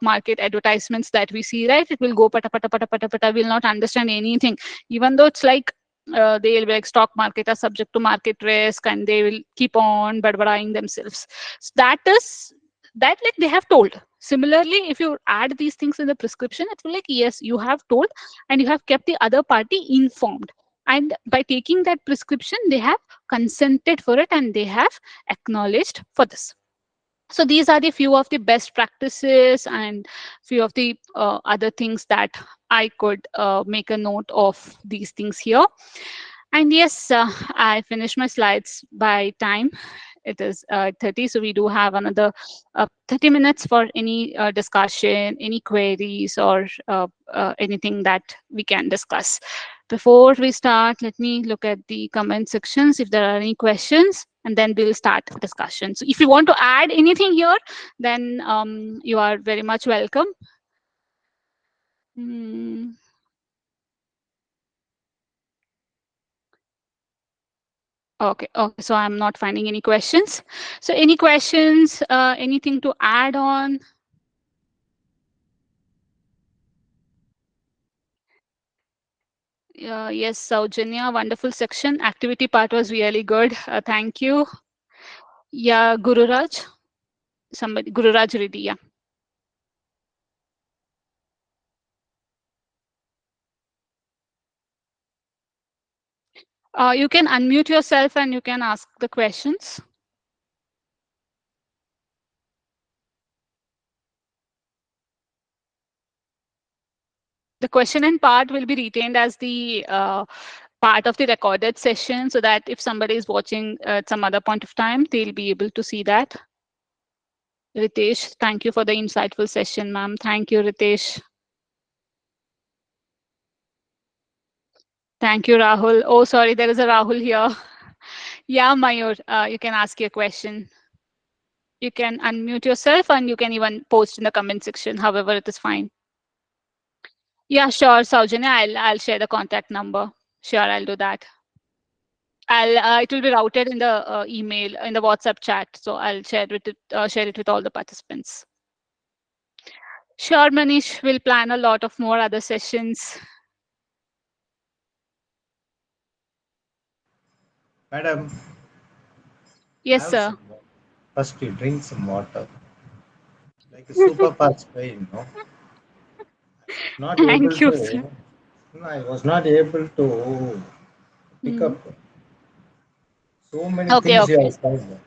market advertisements that we see, right? It will go pata pata pata pata pata. Will not understand anything, even though it's like they'll be like stock market are subject to market risk, and they will keep on badbading themselves. So that is that, like they have told. Similarly, if you add these things in the prescription, it will like, yes, you have told and you have kept the other party informed, and by taking that prescription they have consented for it and they have acknowledged for this. So these are the few of the best practices and few of the other things that I could make a note of these things here. And yes, I finished my slides by time. It is 30, so we do have another 30 minutes for any discussion, any queries, or anything that we can discuss. Before we start, let me look at the comment sections if there are any questions, and then we'll start discussion. So if you want to add anything here, then you are very much welcome. Hmm. Okay, okay. So I'm not finding any questions. So any questions, anything to add on? Yes, Saujanya, wonderful section. Activity part was really good. Thank you. Yeah, Gururaj, somebody, Gururaj Reddy, yeah. You can unmute yourself and you can ask the questions. The question and part will be retained as the part of the recorded session, so that if somebody is watching at some other point of time, they'll be able to see that. Ritesh, thank you for the insightful session, ma'am. Thank you, Ritesh. Thank you, Rahul. Oh, sorry, there is a Rahul here. Yeah, Mayur, you can ask your question. You can unmute yourself and you can even post in the comment section. However, it is fine. Yeah, sure, Saujanya. I'll share the contact number. Sure, I'll do that. It will be routed in the email in the WhatsApp chat. So I'll share it with all the participants. Sure, Manish. We'll plan a lot of more other sessions. Madam, Yes, have sir. some water. First, you drink some water, like a super fast train. No, not able Thank you, sir. to. No, I was not able to pick Mhm. up so many Okay, things you okay. have said.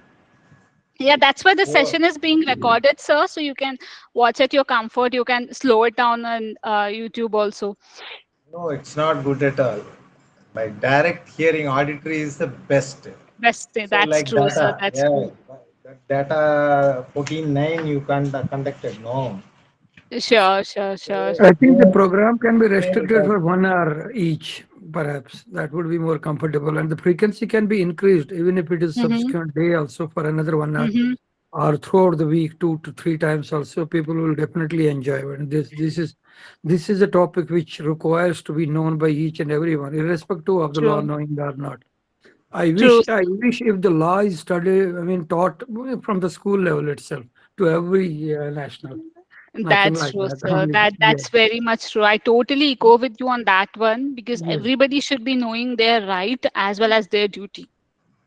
Yeah, that's why the So, session is being recorded, sir. So you can watch at your comfort. You can slow it down on YouTube also. no, it's not good at all. By direct hearing, auditory is the best. Best thing. So, That's like true, sir. data, That's yeah, true. that data 14.9 you can't conducted. No, Sure, sure, sure. so I think the here, program can be here it restricted has, for 1 hour each, perhaps. That would be more comfortable. And the frequency can be increased, even if it is Mm-hmm. subsequent day also for another 1 hour, Mm-hmm. or throughout the week 2 to 3 times also. People will definitely enjoy it. And this is a topic which requires to be known by each and everyone, irrespective of the law True. knowing or not. I True. wish I wish if the law is studied, I mean taught from the school level itself to every national. Nothing That's like true, that. sir. Only, yeah. That's very much true. I totally echo with you on that one because Yes, everybody should be knowing their right as well as their duty.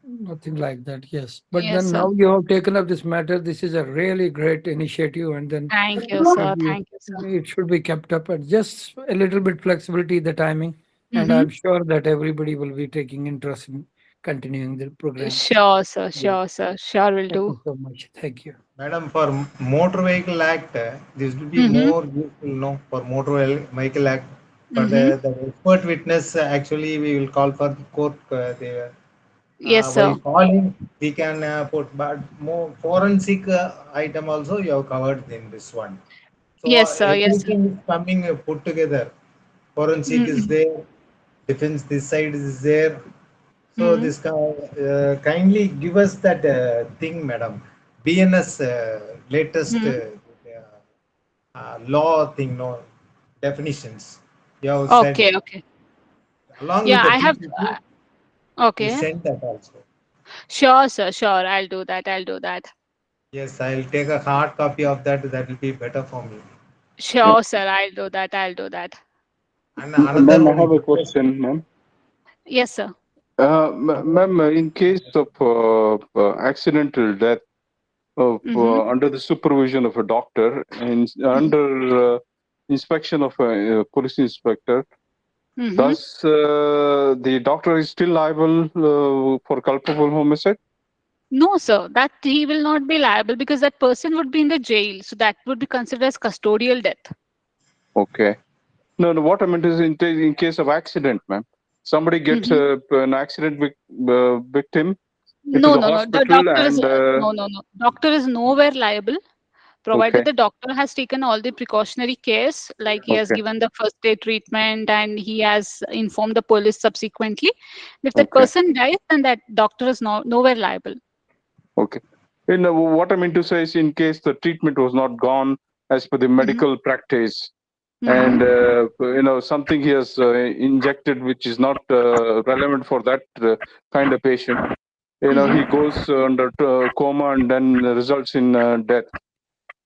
nothing like that. Yes, but Yes, then sir. now you have taken up this matter. This is a really great initiative, and then Thank you, it sir. should be Thank you, sir. it should be kept up at just a little bit flexibility the timing, and Mm-hmm. I'm sure that everybody will be taking interest in continuing the program. Sure, sir. Yeah. Sure, sir. Sure will Thank do. you so much. Thank you. Madam, for Motor Vehicle Act, this will be Mm-hmm. more useful, no, for Vehicle Act. For Mm-hmm. the expert witness, actually, we will call for the court. Yes, While sir. calling, we can put, but more forensic item also you have covered in this one. So Yes, sir. Yes, sir. everything is coming put together. Forensic is Mm-hmm. there, defense this side is there. So Mm-hmm. this kindly give us that thing, madam. BNS latest Mm-hmm. law thing, no definitions. You have said Okay, okay. along with Yeah, the I have. PPT, you Okay. sent that also. Sure, sir. Sure. I'll do that. I'll do that. Yes, I'll take a hard copy of that. That will be better for me. Sure, sir. I'll do that. I'll do that. And another Ma'am, I one have a request. question, ma'am. Yes, sir. Another, Ma'am, in case of accidental death of Mm-hmm. under the supervision of a doctor and under inspection of a police inspector, Mm-hmm. does the doctor is still liable for culpable homicide? No, sir. That he will not be liable because that person would be in the jail. So that would be considered as custodial death. Okay. No, no. What I meant is in case of accident, ma'am. Somebody gets Mm-hmm. an accident victim into No, the no, no. The hospital doctor is and no, no, no. Doctor is nowhere liable, provided okay, the doctor has taken all the precautionary cares, like he has okay, given the first aid treatment and he has informed the police subsequently. If that okay. person dies, then that doctor is nowhere liable. Okay. What I mean to say is, in case the treatment was not gone as per the Mm-hmm. medical practice, Mm-hmm. and something he has injected which is not relevant for that kind of patient, he Mm-hmm. goes under coma and then results in death.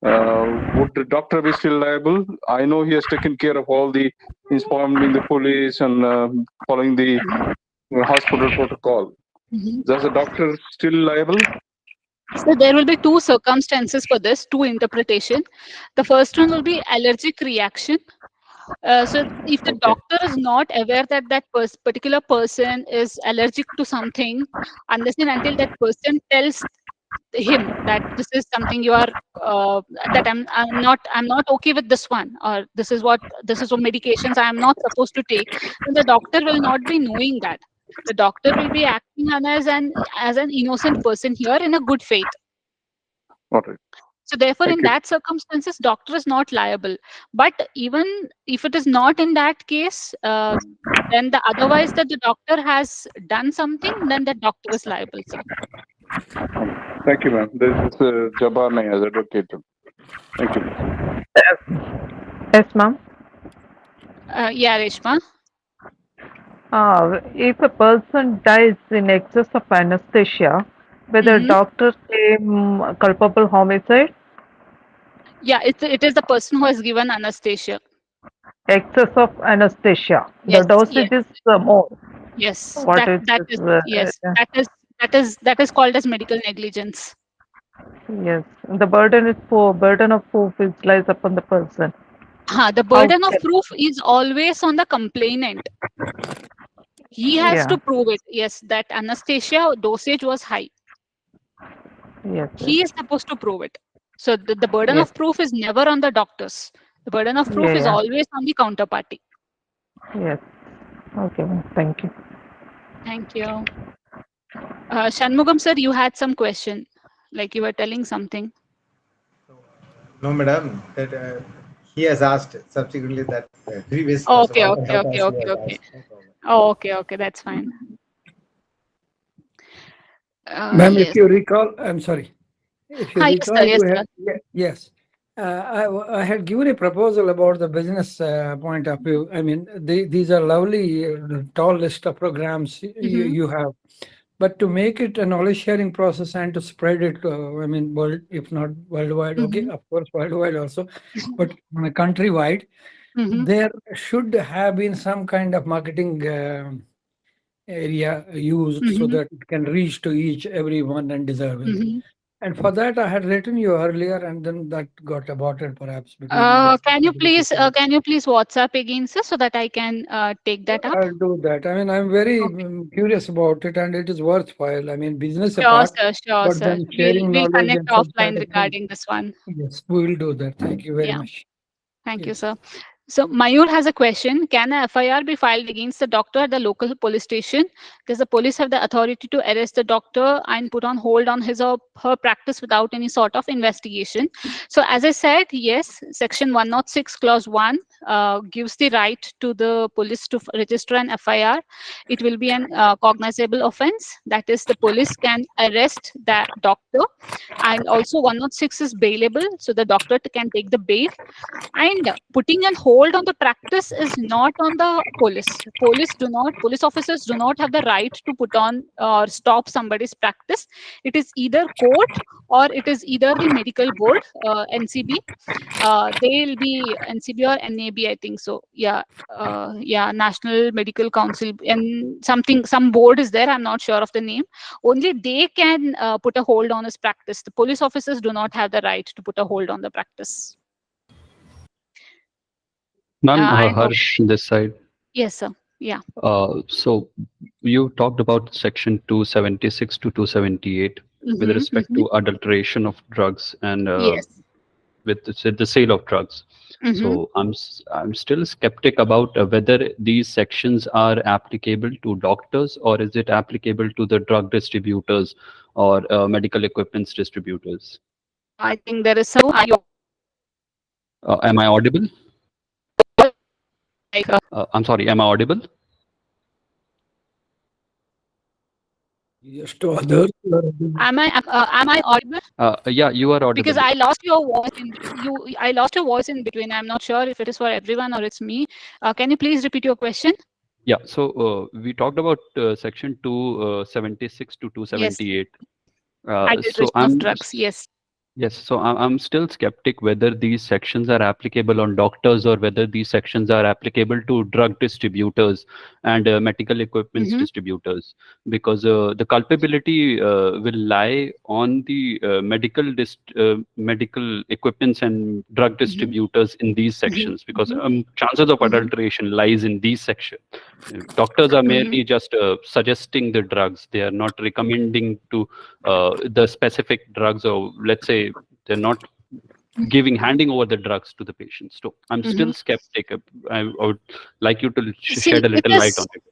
Would the doctor be still liable? I know he has taken care of all the informing the police and following the hospital protocol. Mm-hmm. Does the doctor still liable? So there will be two circumstances for this, two interpretation. The first one will be allergic reaction. So if the Okay. doctor is not aware that that particular person is allergic to something, unless and until that person tells him that this is something you are that I'm not okay with this one, or this is what medications I am not supposed to take, then the doctor will not be knowing that. The doctor will be acting on as an innocent person here in a good faith. All right. So therefore, Thank in you. that circumstances, doctor is not liable. But even if it is not in that case, then the otherwise that the doctor has done something, then the doctor is liable, sir. Thank you, ma'am. This is Jabbar Naya's advocate. Thank you. Yes, ma'am. Yeah, Reshma. If a person dies in excess of anesthesia, whether Mm-hmm. doctors claim culpable homicide, Yeah, it is the person who has given anesthesia. excess of anesthesia, the Yes, yes. dosage is more. Yes, What that is that this? is yes, that is called as medical negligence. Yes, the burden of proof is lies upon the person. The How burden of can, proof is always on the complainant. He has yeah, to prove it. Yes, that anesthesia dosage was high. yes, yes, He is supposed to prove it. So the burden yes, of proof is never on the doctors. The burden of yeah, proof is yeah, always on the counterparty. yes. Okay, ma'am. Thank you. Thank you. Shanmugam sir, you had some question, like you were telling something. No, madam, that he has asked subsequently that previous question, Okay, what I okay, have okay, asked, he okay, has okay. asked. No problem. Oh, okay, okay, that's fine. Ma'am, if Yes. you recall, I'm sorry. If you Hi, yes, sir. recall, Yes, we sir. had, yes, I had given a proposal about the business point of view. I mean, these are lovely, tall list of programs Mm-hmm. you have, but to make it a knowledge sharing process and to spread it, I mean, world, if not worldwide, okay, Mm-hmm. of course, worldwide also, but countrywide, Mm-hmm. there should have been some kind of marketing area used so Mm-hmm. that it can reach to each everyone and deserving. Mm-hmm. And for that, I had written you earlier, and then that got aborted perhaps between the. Can you please WhatsApp again, sir, so that I can take that up? I'll do that. I mean, I'm very Okay. curious about it, and it is worthwhile. I mean, business Sure, apart, sir. Sure, but sir. then sharing We'll knowledge connect and such kind offline of thing. regarding this one. Yes, we will do that. Thank you very Yeah. much. Thank you, Yes. sir. So Mayur has a question. Can a FIR be filed against the doctor at the local police station? Does the police have the authority to arrest the doctor and put on hold on his or her practice without any sort of investigation? So as I said, yes, Section 106 Clause 1 gives the right to the police to register an FIR. It will be an cognizable offense. That is, the police can arrest that doctor. And also 106 is bailable, so the doctor can take the bail, and putting an hold on the practice is not on the police officers do not have the right to put on or stop somebody's practice. It is either court or it is either the medical board, NCB. They'll be NCB or NAB, I think so. Yeah, yeah, National Medical Council, and some board is there. I'm not sure of the name. Only they can put a hold on his practice. The police officers do not have the right to put a hold on the practice. Ma'am, And Harsh, this side. yes, sir. Yeah. So you talked about section 276 to 278 with Mm-hmm, respect mm-hmm. to adulteration of drugs and Yes. with the sale of drugs. Mm-hmm. So I'm still skeptic about whether these sections are applicable to doctors or is it applicable to the drug distributors or medical equipments distributors. I think there is some. Are you Am I audible? like? I'm sorry. Am I audible? Yes, to others. Am I audible? Yeah, you are audible. Because I lost your voice I lost your voice in between. I'm not sure if it is for everyone or it's me. Can you please repeat your question? Yeah, so we talked about section 276 to Yes. 278. So Adulteration of drugs. Yes. yes, so I'm still skeptic whether these sections are applicable on doctors or whether these sections are applicable to drug distributors and medical equipments Mm-hmm. distributors, because the culpability will lie on the medical equipments and drug Mm-hmm. distributors in these sections, because chances of Mm-hmm. adulteration lies in these sections. Doctors are Mm-hmm. merely just suggesting the drugs. They are not recommending to the specific drugs, or let's say they're not handing over the drugs to the patients. So I'm Mm-hmm. still skeptic. I would like you to See, shed a it little light is. on it.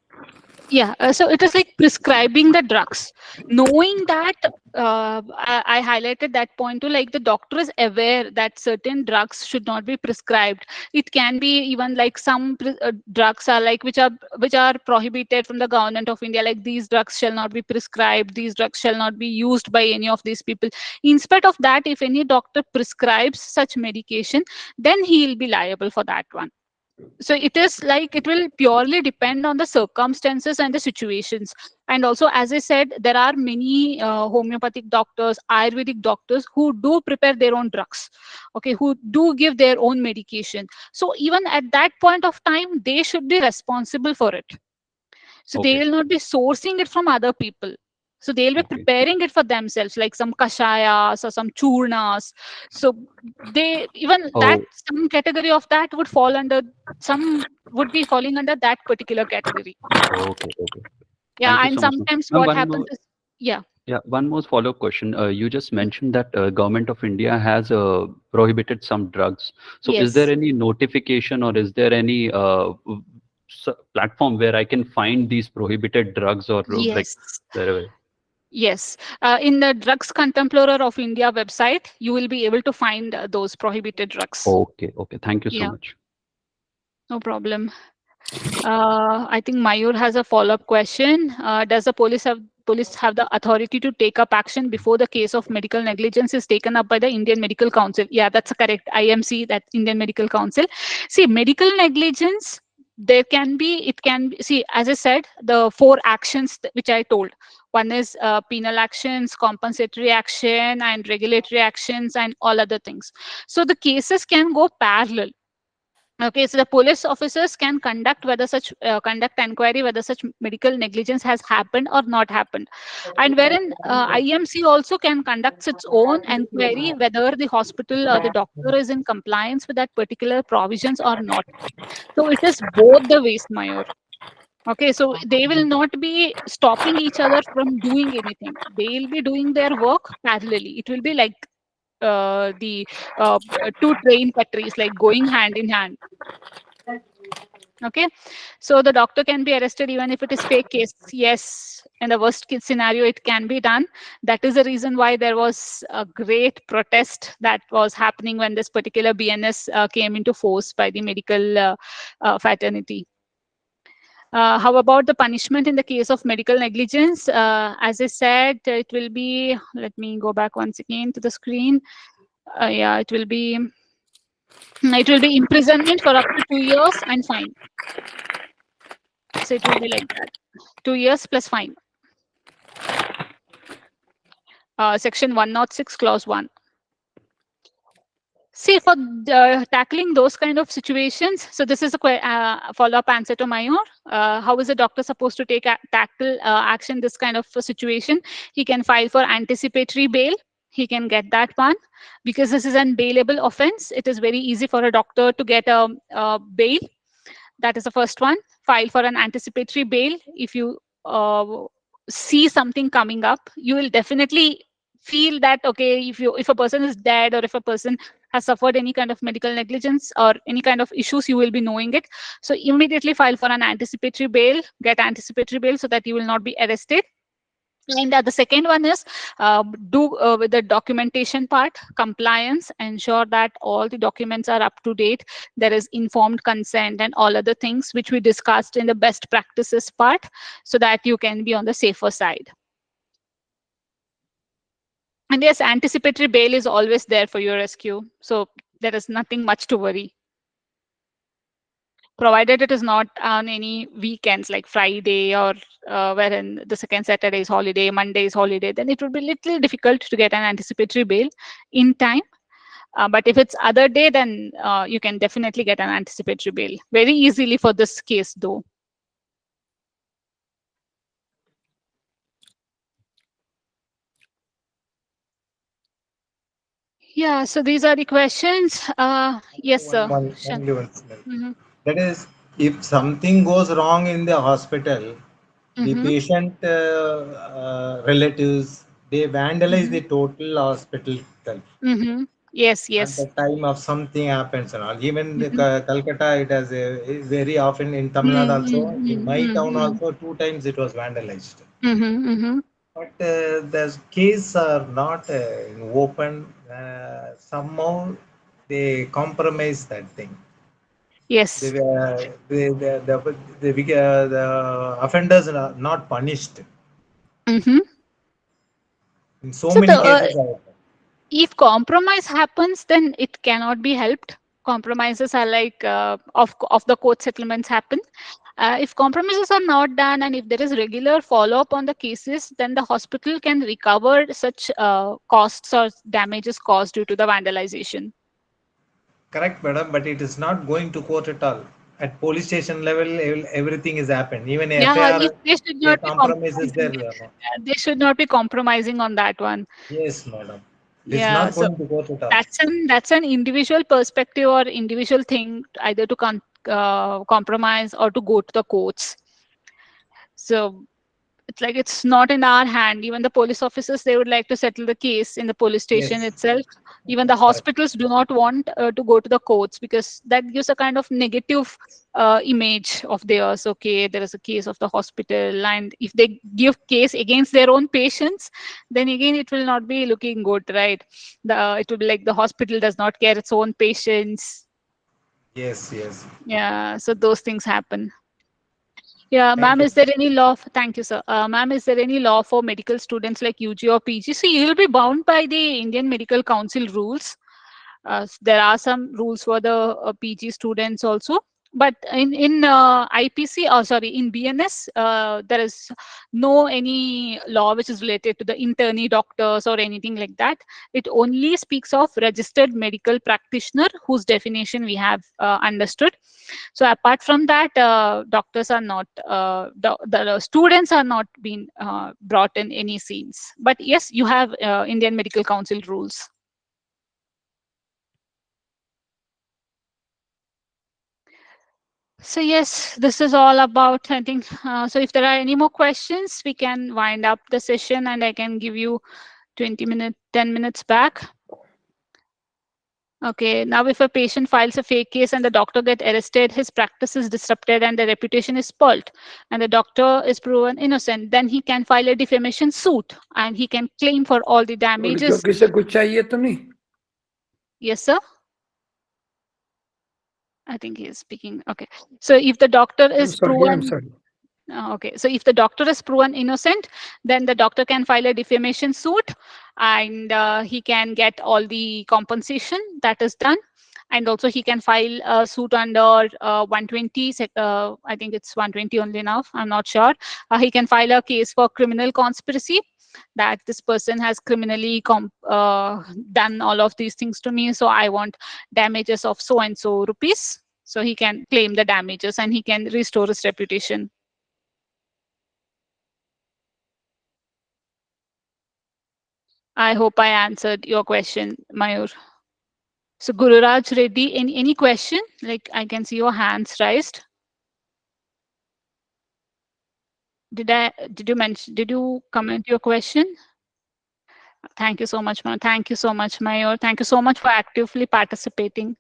Yeah, so it is like prescribing the drugs, knowing that I highlighted that point too. Like the doctor is aware that certain drugs should not be prescribed. It can be even like some drugs are like which are prohibited from the government of India. Like these drugs shall not be prescribed. These drugs shall not be used by any of these people. In spite of that, if any doctor prescribes such medication, then he will be liable for that one. So it is like it will purely depend on the circumstances and the situations. And also, as I said, there are many homeopathic doctors, Ayurvedic doctors who do prepare their own drugs, okay, who do give their own medication. So even at that point of time, they should be responsible for it. So they Okay. will not be sourcing it from other people. So they'll be Okay. preparing it for themselves, like some kashayas or some churnas. So they, even that, Oh, some category of that would fall under, some would be falling under that particular category. okay. Okay. Thank Yeah, you and so much, ma'am. sometimes Ma'am, what one happens more. is, yeah. Yeah, one more follow-up question. You just mentioned that government of India has prohibited some drugs. So, is there Yes. any notification or is there any platform where I can find these prohibited drugs or like Yes. wherever? Yes. In the Drugs Controller of India website, you will be able to find those prohibited drugs. Okay, okay. Thank you so Yeah, much. no problem. I think Mayur has a follow-up question. Does the police have the authority to take up action before the case of medical negligence is taken up by the Indian Medical Council? Yeah, that's correct. IMC, that Indian Medical Council. See, medical negligence, there can be, it can be, see, as I said, the four actions which I told. One is penal actions, compensatory action, and regulatory actions, and all other things. So the cases can go parallel. Okay, so the police officers can conduct inquiry whether such medical negligence has happened or not happened, and wherein IMC also can conduct its own inquiry whether the hospital or the doctor is in compliance with that particular provisions or not. So it is both the ways, Mayur. Okay, so they will not be stopping each other from doing anything. They will be doing their work parallelly. It will be like the two train patries, like going hand in hand. Okay, so the doctor can be arrested even if it is fake case. Yes, in the worst case scenario, it can be done. That is the reason why there was a great protest that was happening when this particular BNS came into force by the medical fraternity. How about the punishment in the case of medical negligence? As I said, it will be, let me go back once again to the screen. Yeah, it will be imprisonment for up to 2 years and fine. So it will be like that. 2 years plus fine. Section 106, clause 1. See, for tackling those kind of situations, so this is a follow-up answer to Mayur. How is a doctor supposed to tackle action this kind of a situation? He can file for anticipatory bail. He can get that one because this is an bailable offense. It is very easy for a doctor to get a bail. That is the first one. File for an anticipatory bail. If you see something coming up, you will definitely feel that, okay, if a person is dead or if a person has suffered any kind of medical negligence or any kind of issues, you will be knowing it. So immediately file for an anticipatory bail, get anticipatory bail so that you will not be arrested. And the second one is do with the documentation part, compliance, ensure that all the documents are up to date. There is informed consent and all other things which we discussed in the best practices part, so that you can be on the safer side. And yes, anticipatory bail is always there for your rescue. So there is nothing much to worry. Provided it is not on any weekends like Friday or wherein the second Saturday is holiday, Monday is holiday, then it would be little difficult to get an anticipatory bail in time. But if it's other day, then you can definitely get an anticipatory bail very easily for this case though. Yeah, so these are the questions. Yes, sir. Only one smell. Mm-hmm. That is, if something goes wrong in the hospital, the Mm-hmm. patient relatives, they vandalize Mm-hmm. the total hospital itself. Mm-hmm. Yes, At the yes. time of something happens and all. Even the Mm-hmm. Calcutta, it has very often in Tamil Nadu also. In my town Mm-hmm. also, two times it was vandalized. Mm-hmm. Mm-hmm. But the case are not open. Somehow they compromise that thing. They, Yes. the offenders are not punished. Mm-hmm. In so So many the cases, I if compromise happens, then it cannot be helped. Compromises are like of the court settlements happen. If compromises are not done and if there is regular follow up on the cases, then the hospital can recover such costs or damages caused due to the vandalization. correct, madam, but it is not going to court at all. at police station level, everything is happened. Even Yeah, FIR, they should a not be compromise is compromising. there. They should not be compromising on that one. Yes, madam. It is Yeah, not so going to go to top. that's an individual perspective or individual thing, either to compromise or to go to the courts. So it's like it's not in our hand. Even the police officers, they would like to settle the case in the police station Yes, itself. Even the correct. hospitals do not want to go to the courts, because that gives a kind of negative image of theirs. Okay, there is a case of the hospital, and if they give case against their own patients, then again it will not be looking good, right? It will be like the hospital does not care its own patients. Yes, yes. Yeah, so those things happen. Yeah, Thank ma'am, you. is there any law? Thank you, sir. Ma'am, is there any law for medical students like UG or PG? So you'll be bound by the Indian Medical Council rules. There are some rules for the PG students also. But in IPC, oh sorry, in BNS, there is no any law which is related to the internee doctors or anything like that. It only speaks of registered medical practitioner, whose definition we have understood. So apart from that, doctors are not, the students are not being brought in any scenes. But yes, you have Indian Medical Council rules. So yes, this is all about, I think. So if there are any more questions, we can wind up the session, and I can give you 10 minutes back. Okay, now if a patient files a fake case and the doctor gets arrested, his practice is disrupted and the reputation is spoilt, and the doctor is proven innocent, then he can file a defamation suit and he can claim for all the damages. लड़कियों किसे कुछ चाहिए तो नहीं? Yes, sir. I think he is speaking. Okay. So if the doctor I'm is sorry. I'm proven, sorry. okay, so if the doctor is proven innocent, then the doctor can file a defamation suit, and he can get all the compensation that is done. And also he can file a suit under 120, I think it's 120 only now, I'm not sure. He can file a case for criminal conspiracy, that this person has criminally done all of these things to me, so I want damages of so and so rupees. So he can claim the damages and he can restore his reputation. I hope I answered your question, Mayur. So Gururaj Reddy, any question? Like, I can see your hands raised. Did you comment your question? Thank you so much, Mayur. Thank you so much, Mayur. Thank you so much for actively participating.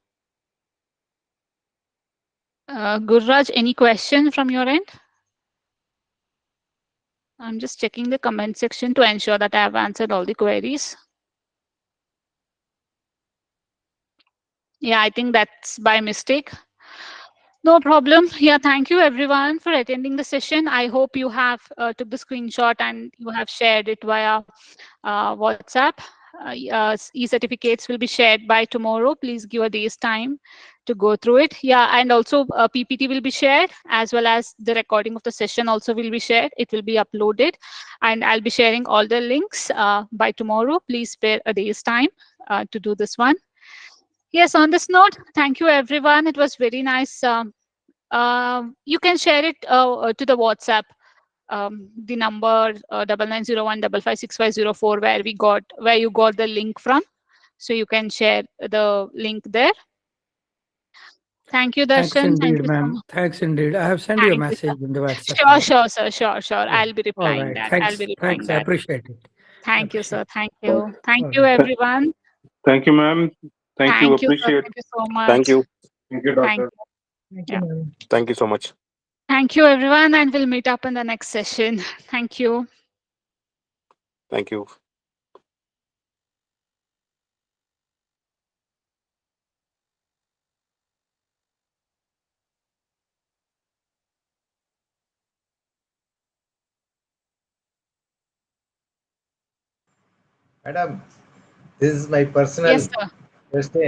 Gururaj, any question from your end? I'm just checking the comment section to ensure that I have answered all the queries. Yeah, I think that's by mistake. No problem. Yeah, thank you everyone for attending the session. I hope you have took the screenshot and you have shared it via WhatsApp. E-certificates will be shared by tomorrow. Please give a day's time to go through it. Yeah, and also PPT will be shared, as well as the recording of the session also will be shared. It will be uploaded, and I'll be sharing all the links by tomorrow. Please spare a day's time to do this one. Yes, on this note, thank you everyone. It was very nice. You can share it to the WhatsApp, the number 9901556504, where you got the link from. So you can share the link there. Thank you, Thanks Darshan. Thank indeed, you so ma'am. much. Thanks indeed. I have sent you a Thank you, sir. message in the WhatsApp. Sure, sure, sir. Sure. Yeah. I'll be All replying right. that. I'll Thanks. be replying Thanks. I that. appreciate it. Thank you, sir. Thank All you. Thank all you, right. everyone. Thank you, ma'am. Thank you. Thank you, sir. Appreciate. Thank you so Thank much. you. Thank you, Thank doctor. you. Thank Yeah. you, ma'am. Thank you so much. Thank you, everyone, and we'll meet up in the next session. Thank you. Thank you. Madam, this is my personal Yes, sir. question.